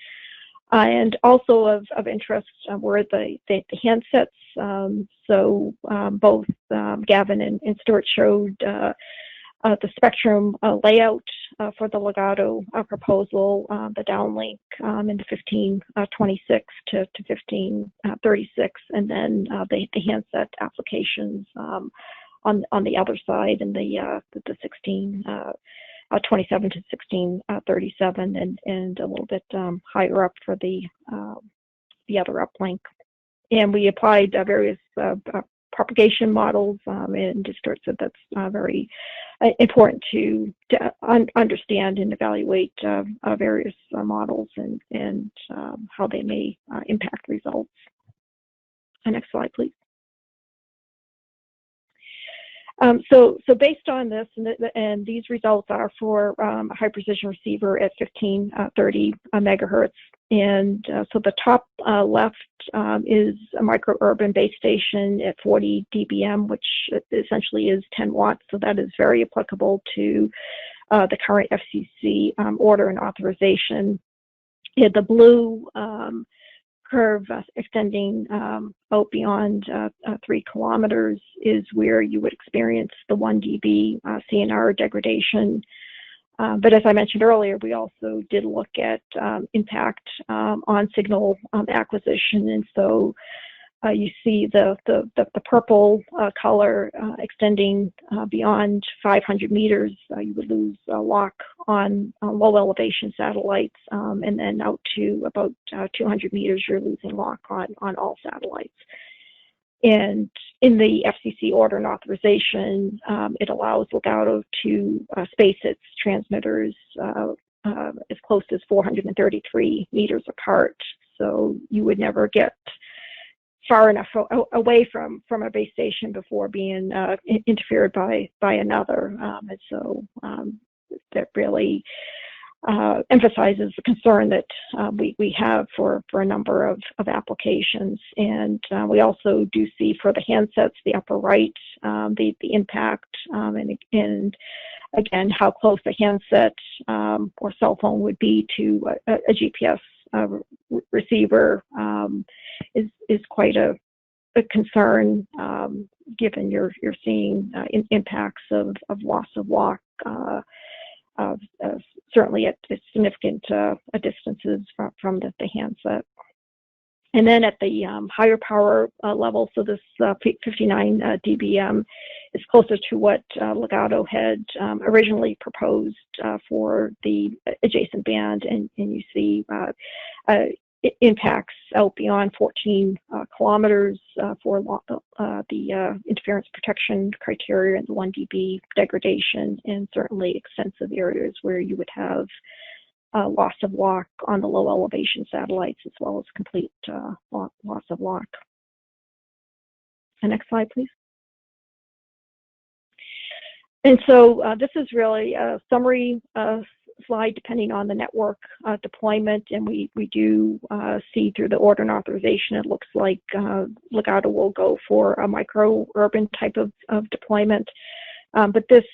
And also of interest were the handsets. So both Gavin and Stuart showed the spectrum layout for the Ligado proposal, the downlink in the 1526 to 1536, and then the handset applications on the other side, and the 1627 to 1637, and a little bit higher up for the other uplink. And we applied various propagation models, and Stuart said that's very important to understand and evaluate various models and how they may impact results. Next slide, please. So based on this, and these results are for a high precision receiver at 1530 megahertz. And so the top left is a micro-urban base station at 40 dBm, which essentially is 10 watts. So that is very applicable to the current FCC order and authorization. The blue curve extending out beyond 3 kilometers is where you would experience the 1 dB CNR degradation. But as I mentioned earlier, we also did look at impact on signal acquisition, and so you see the purple color extending beyond 500 meters. You would lose lock on low elevation satellites, and then out to about 200 meters, you're losing lock on all satellites. And in the FCC order and authorization, it allows Ligado to space its transmitters as close as 433 meters apart. So you would never get far enough away from a base station before being interfered by another. And so that really emphasizes the concern that we have for a number of applications. And we also do see for the handsets, the upper right, the impact, and again, how close a handset or cell phone would be to a GPS receiver is quite a concern, given you're seeing impacts of loss of lock, certainly at significant distances from the handset. And then at the higher power level, so this 59 dBm is closer to what Ligado had originally proposed for the adjacent band, and you see impacts out beyond 14 kilometers for the interference protection criteria and the 1 dB degradation, and certainly extensive areas where you would have loss of lock on the low elevation satellites, as well as complete loss of lock. Next slide, please. And so this is really a summary slide depending on the network deployment, and we do see through the order and authorization, it looks like Ligado will go for a micro-urban type of deployment. But this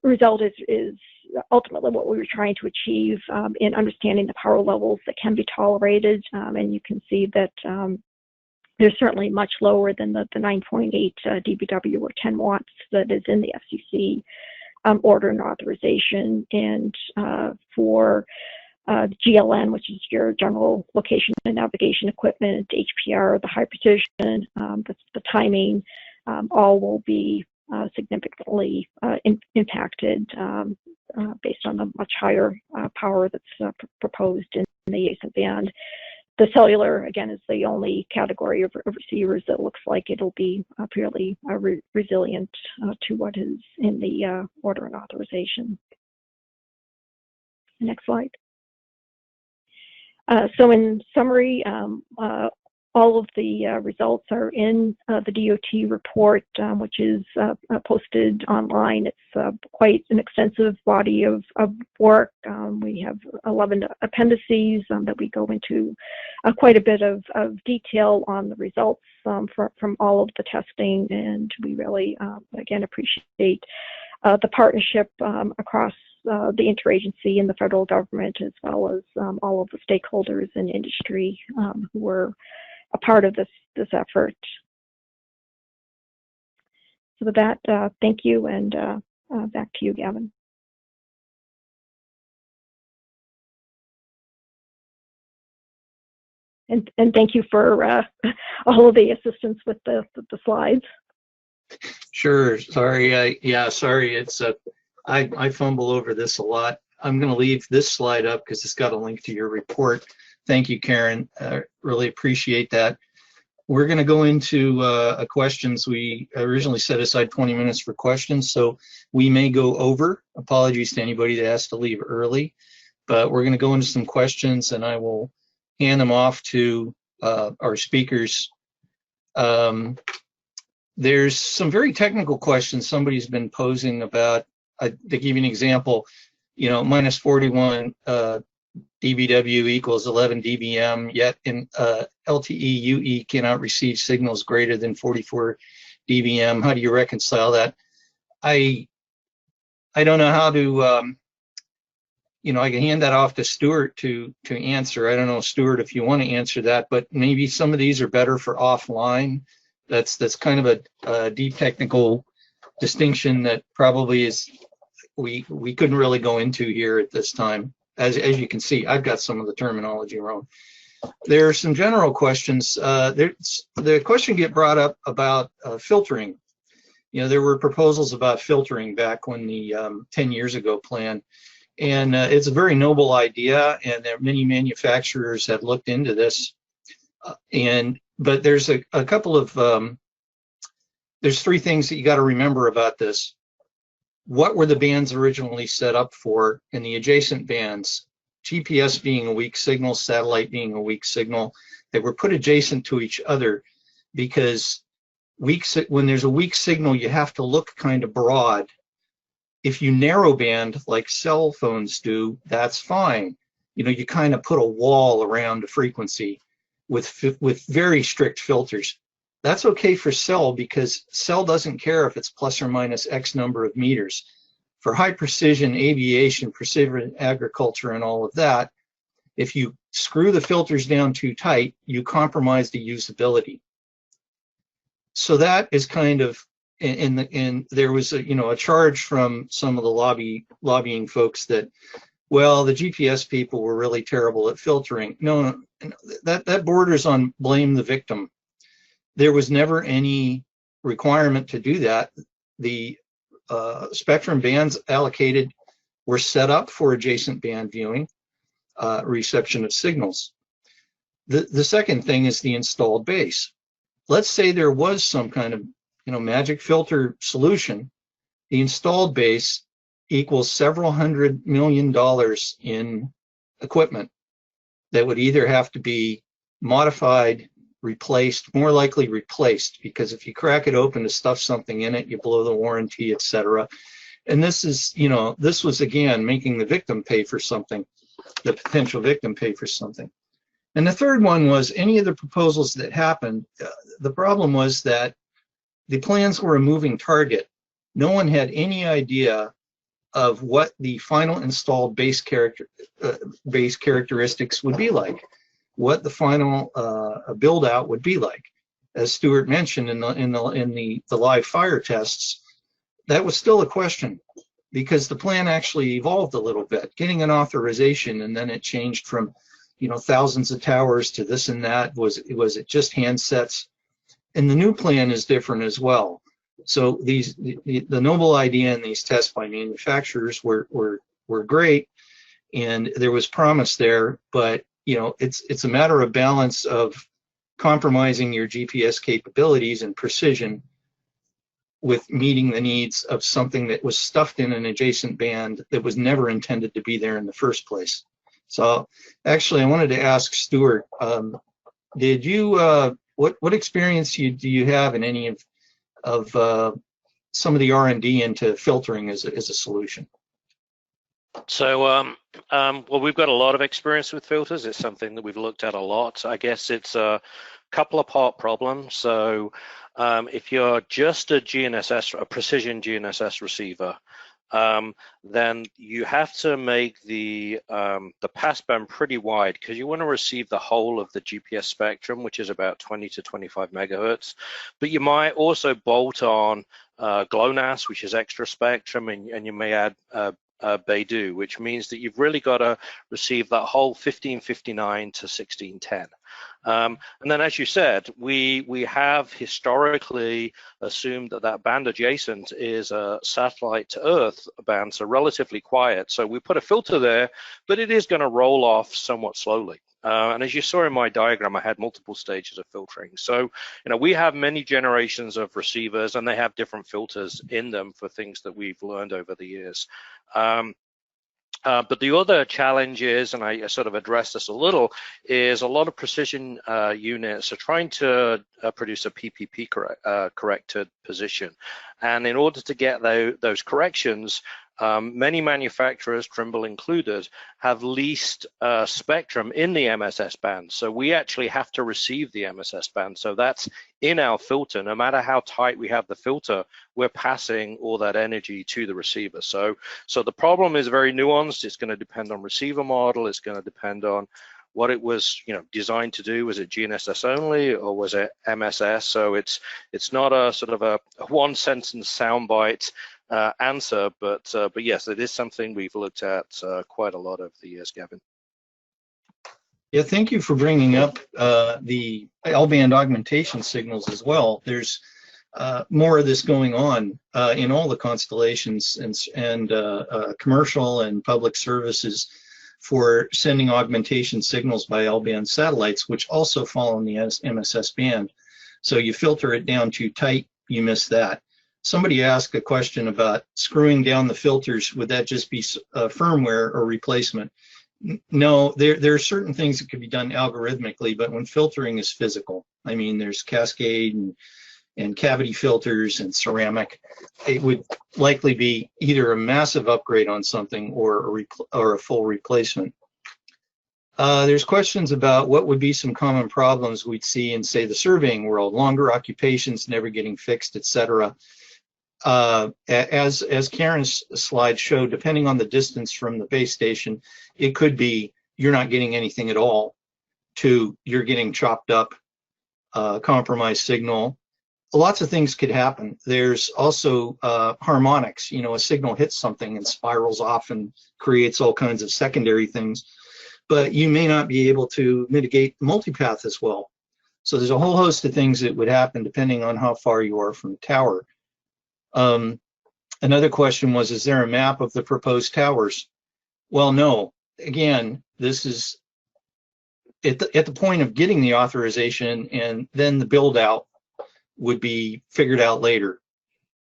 result is ultimately what we were trying to achieve in understanding the power levels that can be tolerated, and you can see that they're certainly much lower than the 9.8 dBW or 10 watts that is in the FCC order and authorization. And for GLN, which is your general location and navigation equipment, HPR, the high precision, the timing, all will be significantly impacted based on the much higher power that's proposed in the adjacent band. The cellular, again, is the only category of receivers that looks like it'll be fairly resilient to what is in the order and authorization. Next slide. So in summary, all of the results are in the DOT report, which is posted online. It's quite an extensive body of work. We have 11 appendices that we go into quite a bit of detail on the results from all of the testing, and we really, again, appreciate the partnership across the interagency and the federal government, as well as all of the stakeholders in industry who were a part of this effort. So with that, thank you, and Back to you, Gavin. And thank you for all of the assistance with the slides. Sure. Sorry. Yeah. Sorry. It's I fumble over this a lot. I'm going to leave this slide up because it's got a link to your report. Thank you, Karen. Really appreciate that. We're going to go into questions. We originally set aside 20 minutes for questions, so we may go over. Apologies to anybody that has to leave early, but we're going to go into some questions, and I will hand them off to our speakers. There's some very technical questions somebody's been posing about. To give you an example, you know, minus 41 dBW equals 11 dBm, yet in LTE UE cannot receive signals greater than 44 dBm. How do you reconcile that? I don't know how to, you know, I can hand that off to Stuart to answer. I don't know, Stuart, if you want to answer that, but maybe some of these are better for offline. That's kind of a deep technical distinction that probably is we couldn't really go into here at this time. As you can see, I've got some of the terminology wrong. There are some general questions. The question get brought up about filtering. You know, there were proposals about filtering back when the 10 years ago plan, and it's a very noble idea, and there many manufacturers have looked into this. But there's a couple of there's three things that you got to remember about this. What were the bands originally set up for, and the adjacent bands, GPS being a weak signal, satellite being a weak signal, they were put adjacent to each other because when there's a weak signal, you have to look kind of broad. If you narrow band like cell phones do, that's fine. You know, you kind of put a wall around a frequency with very strict filters. That's okay for cell because cell doesn't care if it's plus or minus X number of meters. For high precision aviation, precision agriculture, and all of that, if you screw the filters down too tight, you compromise the usability. So that is kind of, and there was a charge from some of the lobbying folks that, well, the GPS people were really terrible at filtering. No, that borders on blame the victim. There was never any requirement to do that. The spectrum bands allocated were set up for adjacent band viewing, reception of signals. The second thing is the installed base. Let's say there was some kind of magic filter solution. The installed base equals several $100 million in equipment that would either have to be modified, replaced, more likely replaced, because if you crack it open to stuff something in it, you blow the warranty, etc. And this is, this was again making the victim pay for something, the potential victim pay for something. And the third one was any of the proposals that happened, the problem was that the plans were a moving target. No one had any idea of what the final installed base characteristics would be like, what the final build out would be like. As Stuart mentioned in the live fire tests, that was still a question because the plan actually evolved a little bit, getting an authorization, and then it changed from thousands of towers to this and that. Was it just handsets? And the new plan is different as well. So the noble idea in these tests by manufacturers were great, and there was promise there, but it's a matter of balance of compromising your GPS capabilities and precision with meeting the needs of something that was stuffed in an adjacent band that was never intended to be there in the first place. So actually I wanted to ask Stuart, did you what experience do you have in any of some of the R&D into filtering as a solution? So, well, we've got a lot of experience with filters. It's something that we've looked at a lot. I guess it's a couple of part problem. So, if you're just a precision GNSS receiver, then you have to make the passband pretty wide because you want to receive the whole of the GPS spectrum, which is about 20 to 25 megahertz. But you might also bolt on GLONASS, which is extra spectrum, and you may add Beidou, which means that you've really got to receive that whole 1559 to 1610. And then, as you said, we have historically assumed that that band adjacent is a satellite to Earth band, so relatively quiet. So we put a filter there, but it is going to roll off somewhat slowly. And as you saw in my diagram, I had multiple stages of filtering. So, we have many generations of receivers, and they have different filters in them for things that we've learned over the years. But the other challenge is, and I sort of addressed this a little, is a lot of precision units are trying to produce a PPP corrected position. And in order to get those corrections, many manufacturers, Trimble included, have leased spectrum in the MSS band. So we actually have to receive the MSS band. So that's in our filter. No matter how tight we have the filter, we're passing all that energy to the receiver. So the problem is very nuanced. It's going to depend on receiver model. It's going to depend on what it was, designed to do. Was it GNSS only, or was it MSS? So it's not a sort of a one sentence soundbite answer, but yes, it is something we've looked at quite a lot over the years, Gavin. Yeah, thank you for bringing up the L-band augmentation signals as well. There's more of this going on in all the constellations and commercial and public services for sending augmentation signals by L-band satellites, which also fall in the MSS band. So you filter it down too tight, you miss that. Somebody asked a question about screwing down the filters. Would that just be firmware or replacement? No, there are certain things that could be done algorithmically, but when filtering is physical, I mean, there's cascade and cavity filters and ceramic, it would likely be either a massive upgrade on something or a full replacement. There's questions about what would be some common problems we'd see in, say, the surveying world, longer occupations never getting fixed, etc. As Karen's slide showed, depending on the distance from the base station, it could be you're not getting anything at all to you're getting chopped up, compromised signal. Lots of things could happen. There's also harmonics. A signal hits something and spirals off and creates all kinds of secondary things, but you may not be able to mitigate multipath as well. So there's a whole host of things that would happen depending on how far you are from the tower. Another question was, is there a map of the proposed towers? Well, no. Again, this is at the point of getting the authorization, and then the build out would be figured out later.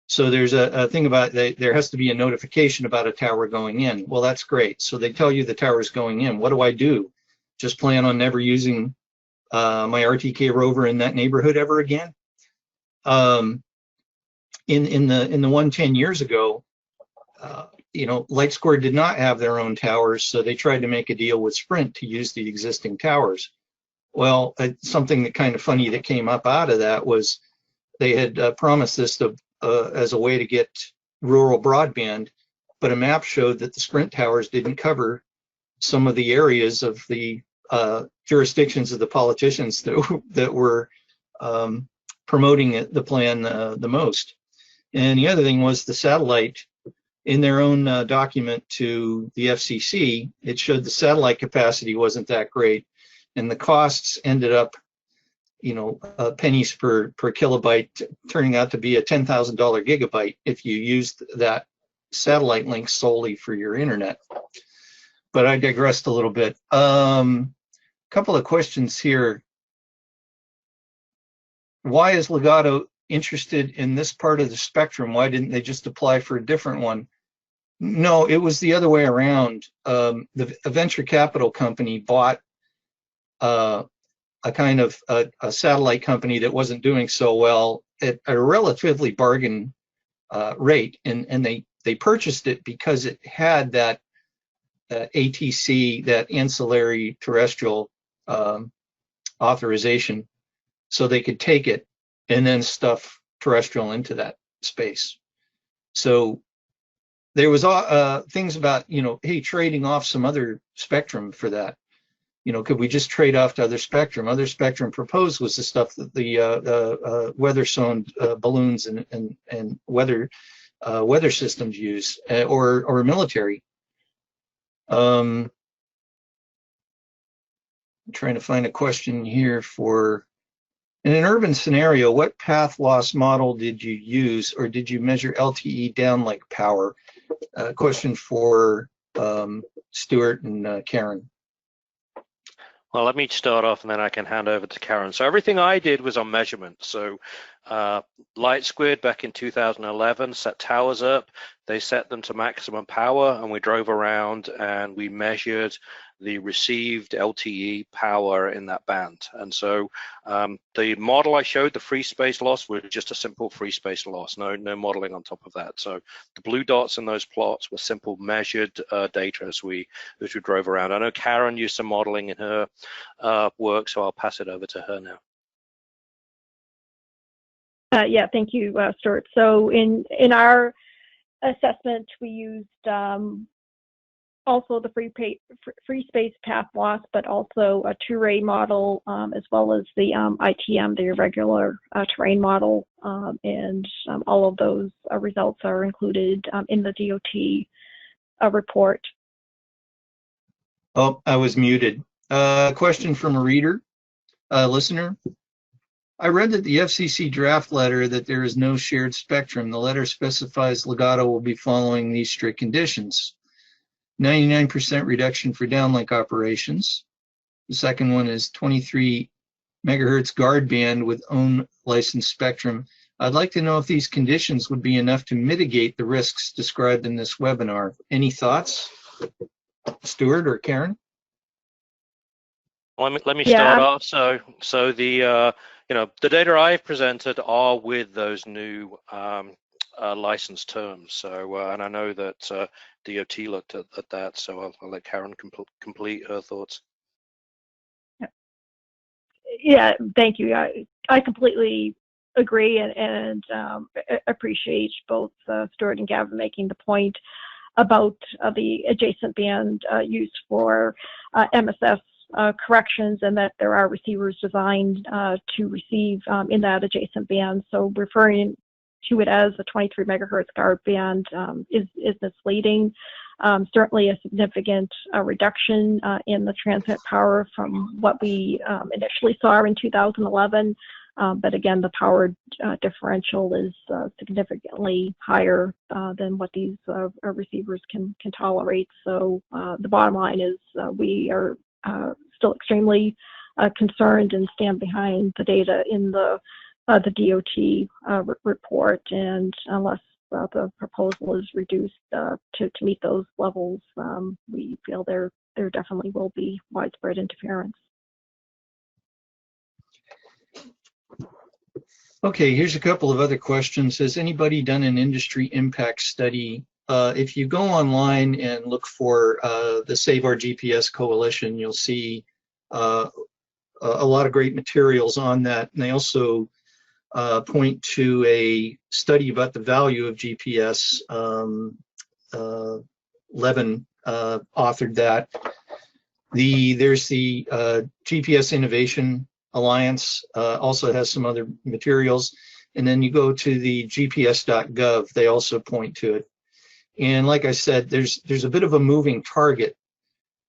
So there's a thing about there has to be a notification about a tower going in. Well, that's great. So they tell you the tower's going in. What do I do? Just plan on never using my RTK rover in that neighborhood ever again? In the one 10 years ago, LightSquared did not have their own towers, so they tried to make a deal with Sprint to use the existing towers. Well, something that kind of funny that came up out of that was they had promised this as a way to get rural broadband, but a map showed that the Sprint towers didn't cover some of the areas of the jurisdictions of the politicians that were promoting the plan the most. And the other thing was the satellite, in their own document to the FCC, it showed the satellite capacity wasn't that great, and the costs ended up, pennies per kilobyte, turning out to be a $10,000 gigabyte if you used that satellite link solely for your internet. But I digressed a little bit. Couple of questions here. Why is Ligado interested in this part of the spectrum? Why didn't they just apply for a different one? No, it was the other way around. A venture capital company bought a kind of a satellite company that wasn't doing so well at a relatively bargain rate, and they purchased it because it had that ATC, that ancillary terrestrial authorization, so they could take it and then stuff terrestrial into that space. So there was things about, hey, trading off some other spectrum for that. could we just trade off to other spectrum? Other spectrum proposed was the stuff that the weather-sown balloons and weather systems use, or military. I'm trying to find a question here for, in an urban scenario, what path loss model did you use, or did you measure LTE downlink power? Question for Stuart and Karen. Well, let me start off and then I can hand over to Karen. So everything I did was on measurement. So LightSquared back in 2011 set towers up. They set them to maximum power, and we drove around and we measured the received LTE power in that band. And so the model I showed, the free space loss, was just a simple free space loss, no modeling on top of that. So the blue dots in those plots were simple measured data as we drove around. I know Karen used some modeling in her work, so I'll pass it over to her now. Yeah, thank you, Stuart. So in our assessment, we used also the free space path loss, but also a two-ray model, as well as the ITM, the irregular terrain model, and all of those results are included in the DOT report. Oh, I was muted. Question from a reader, listener. I read that the FCC draft letter that there is no shared spectrum. The letter specifies Ligado will be following these strict conditions. 99% reduction for downlink operations. The second one is 23 megahertz guard band with own licensed spectrum. I'd like to know if these conditions would be enough to mitigate the risks described in this webinar. Any thoughts, Stuart or Karen? Let me start off. So the the data I've presented are with those new license terms. So and I know that DOT looked at that. So I'll let Karen complete her thoughts. Yeah, thank you. I completely agree and appreciate both Stuart and Gavin making the point about the adjacent band used for MSS corrections, and that there are receivers designed to receive in that adjacent band. So referring to it as a 23 megahertz guard band is misleading. Certainly a significant reduction in the transmit power from what we initially saw in 2011. But again, the power differential is significantly higher than what these receivers can tolerate. So the bottom line is we are still extremely concerned and stand behind the data in the DOT report, and unless the proposal is reduced to meet those levels, we feel there definitely will be widespread interference. Okay, here's a couple of other questions. Has anybody done an industry impact study? If you go online and look for the Save Our GPS Coalition, you'll see a lot of great materials on that. And they also point to a study about the value of GPS. Levin authored that. There's the GPS Innovation Alliance, also has some other materials. And then you go to the gps.gov, they also point to it. And like I said, there's a bit of a moving target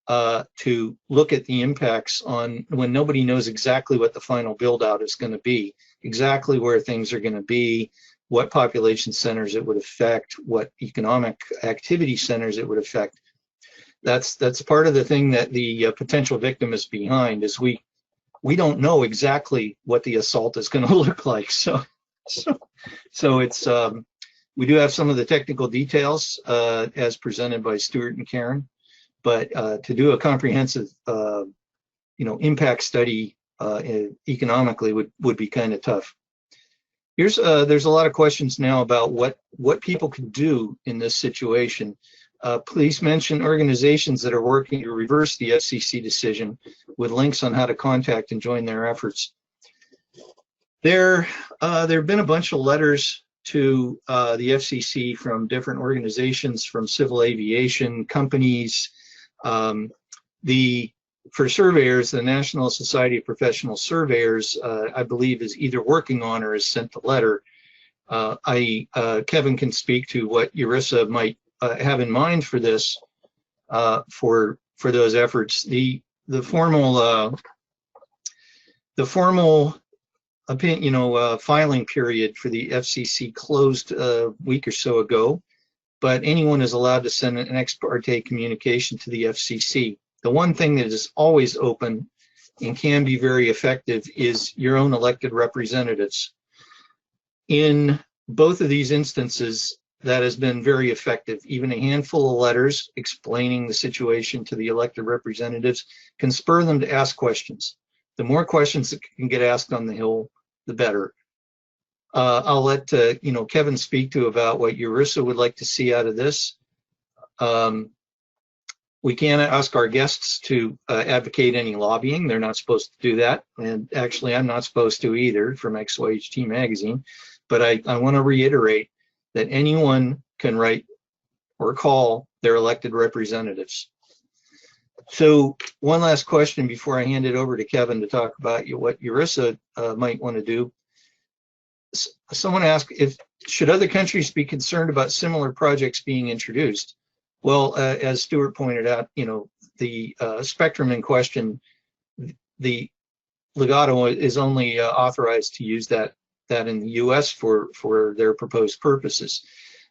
to look at the impacts on when nobody knows exactly what the final build out is going to be, exactly where things are going to be, what population centers it would affect, what economic activity centers it would affect. That's part of the thing that the potential victim is behind, is we don't know exactly what the assault is going to look like. So it's we do have some of the technical details as presented by Stuart and Karen, but to do a comprehensive impact study economically would be kind of tough. There's a lot of questions now about what people can do in this situation. Please mention organizations that are working to reverse the FCC decision with links on how to contact and join their efforts. There have been a bunch of letters to the FCC from different organizations, from civil aviation companies. The for surveyors, the National Society of Professional Surveyors, I believe, is either working on or has sent the letter. Kevin can speak to what ERISA might have in mind for this, for those efforts. The formal opinion, filing period for the FCC closed a week or so ago, but anyone is allowed to send an ex parte communication to the FCC. The one thing that is always open and can be very effective is your own elected representatives. In both of these instances, that has been very effective. Even a handful of letters explaining the situation to the elected representatives can spur them to ask questions. The more questions that can get asked on the Hill, the better. I'll let Kevin speak to about what ERISA would like to see out of this. We can't ask our guests to advocate any lobbying. They're not supposed to do that. And actually, I'm not supposed to either from XYHT magazine. But I want to reiterate that anyone can write or call their elected representatives. So one last question before I hand it over to Kevin to talk about what ERISA might want to do. Someone asked, should other countries be concerned about similar projects being introduced? Well, as Stuart pointed out, the spectrum in question, the Ligado is only authorized to use that in the U.S. for their proposed purposes.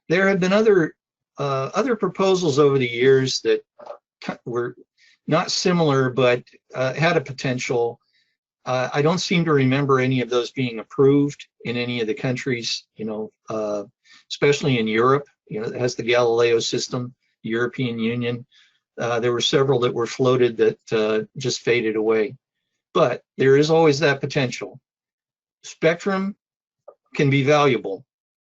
There have been other proposals over the years that were not similar, but had a potential. I don't seem to remember any of those being approved in any of the countries, especially in Europe. It has the Galileo system, European Union. There were several that were floated that just faded away. But there is always that potential. Spectrum can be valuable.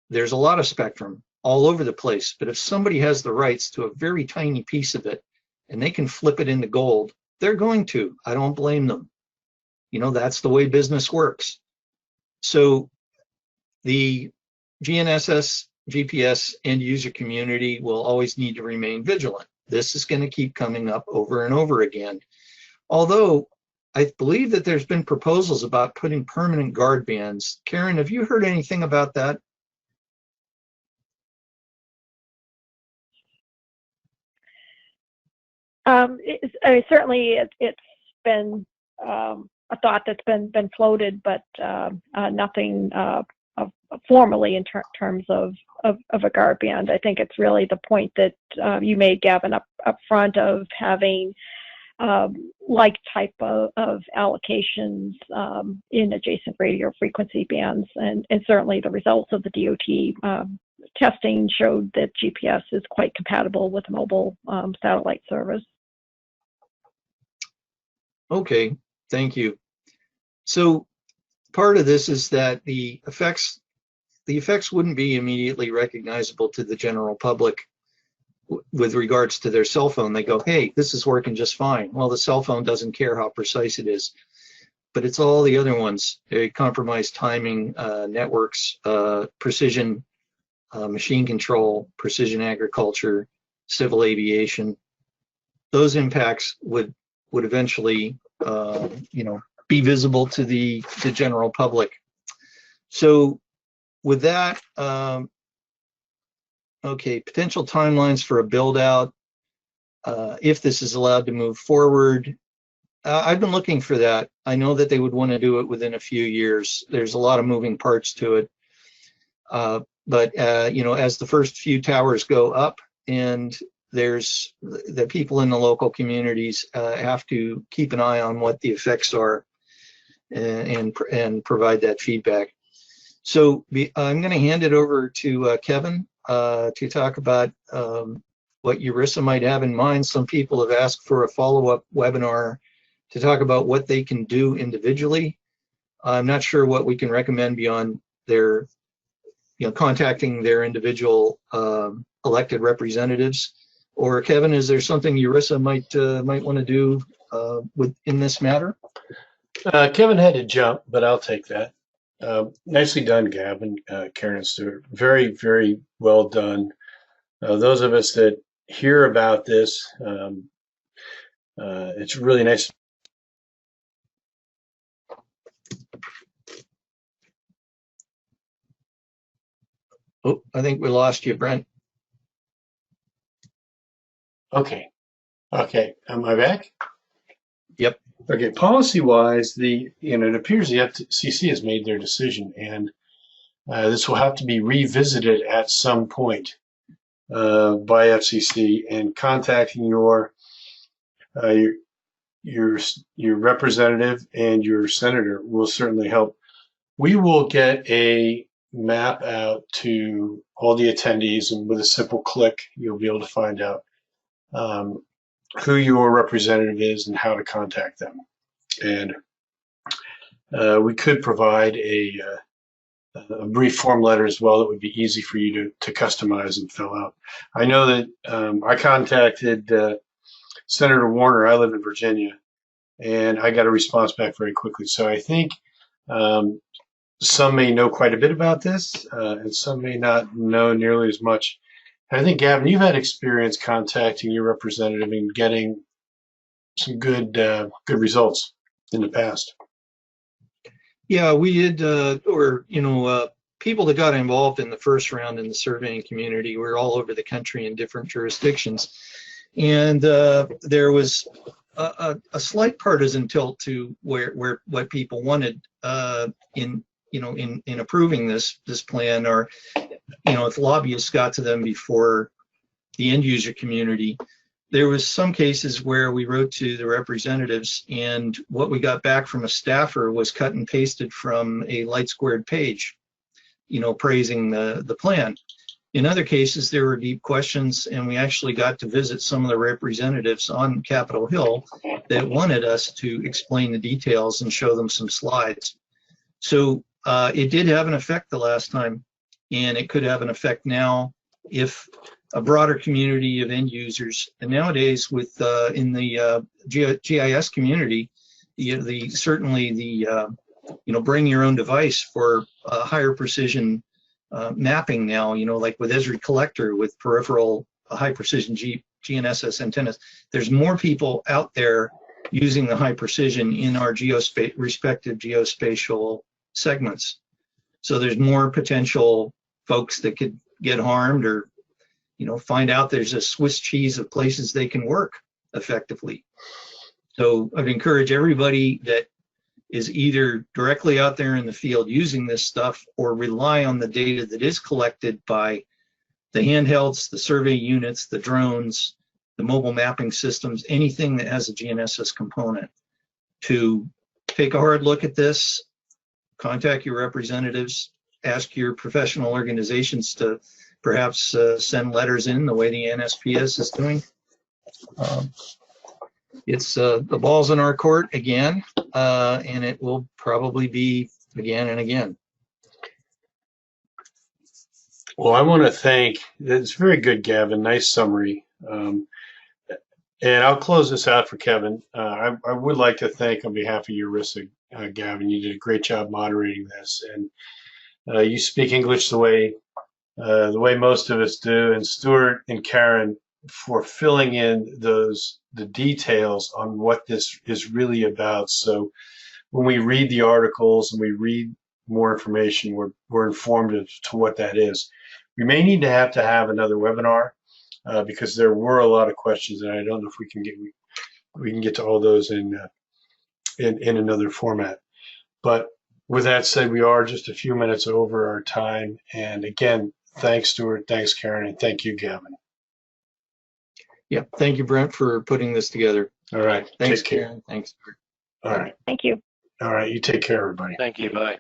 There's a lot of spectrum all over the place, but if somebody has the rights to a very tiny piece of it and they can flip it into gold, they're going to. I don't blame them. That's the way business works. So the GNSS, GPS end user community will always need to remain vigilant. This is going to keep coming up over and over again. Although I believe that there's been proposals about putting permanent guard bands. Karen, have you heard anything about that? Certainly, it's been a thought that's been floated, but nothing formally in terms of a guard band. I think it's really the point that you made, Gavin, up front of having like type of allocations in adjacent radio frequency bands, and certainly the results of the DOT testing showed that GPS is quite compatible with mobile satellite service. Okay, thank you. So part of this is that the effects wouldn't be immediately recognizable to the general public with regards to their cell phone. They go, hey, this is working just fine. Well, the cell phone doesn't care how precise it is, but it's all the other ones. They compromise timing, networks, precision, machine control, precision agriculture, civil aviation. Those impacts would eventually, be visible to the general public. So with that, okay, potential timelines for a build out, if this is allowed to move forward. I've been looking for that. I know that they would want to do it within a few years. There's a lot of moving parts to it. But as the first few towers go up, and there's the people in the local communities have to keep an eye on what the effects are and provide that feedback. So I'm going to hand it over to Kevin to talk about what ERISA might have in mind. Some people have asked for a follow-up webinar to talk about what they can do individually. I'm not sure what we can recommend beyond their, contacting their individual elected representatives. Or Kevin, is there something ERISA might want to do in this matter? Kevin had to jump, but I'll take that. Nicely done, Gavin, Karen, and Stuart. Very, very well done. Those of us that hear about this, it's really nice Oh, I think we lost you, Brent. Okay. Okay. Am I back? Yep. Okay. Policy-wise, it appears the FCC has made their decision, and this will have to be revisited at some point by FCC, and contacting your representative and your senator will certainly help. We will get a map out to all the attendees, and with a simple click, you'll be able to find out who your representative is and how to contact them. And we could provide a brief form letter as well that would be easy for you to customize and fill out. I know that I contacted Senator Warner. I live in Virginia, and I got a response back very quickly. So I think some may know quite a bit about this, and some may not know nearly as much. And I think, Gavin, you've had experience contacting your representative and getting some good results in the past. Yeah, we did, people that got involved in the first round in the surveying community were all over the country in different jurisdictions. And there was a slight partisan tilt to where what people wanted in approving this plan, or if lobbyists got to them before the end user community. There was some cases where we wrote to the representatives, and what we got back from a staffer was cut and pasted from a LightSquared page, praising the plan. In other cases, there were deep questions, and we actually got to visit some of the representatives on Capitol Hill that wanted us to explain the details and show them some slides. So it did have an effect the last time, and it could have an effect now if a broader community of end users, and nowadays with in the GIS community, certainly the bring your own device for higher precision mapping now, like with Esri Collector with peripheral high precision GNSS antennas. There's more people out there using the high precision in our respective geospatial segments. So there's more potential folks that could get harmed, or find out there's a Swiss cheese of places they can work effectively. So I'd encourage everybody that is either directly out there in the field using this stuff, or rely on the data that is collected by the handhelds, the survey units, the drones, the mobile mapping systems, anything that has a GNSS component, to take a hard look at this, contact your representatives, ask your professional organizations to perhaps send letters in the way the NSPS is doing. It's the ball's in our court again, and it will probably be again and again. Well, I want to thank, it's very good, Gavin, nice summary. And I'll close this out for Kevin. I would like to thank on behalf of ERISA, Gavin, you did a great job moderating this, and you speak English the way most of us do, and Stuart and Karen for filling in the details on what this is really about. So when we read the articles and we read more information, we're informed as to what that is. We may need to have another webinar because there were a lot of questions, and I don't know if we can get to all those in another format. But with that said, we are just a few minutes over our time. And again, thanks, Stuart. Thanks, Karen. And thank you, Gavin. Yeah. Thank you, Brent, for putting this together. All right. Thanks, take care. Karen. Thanks, Stuart. All right. Thank you. All right. You take care, everybody. Thank you. Bye.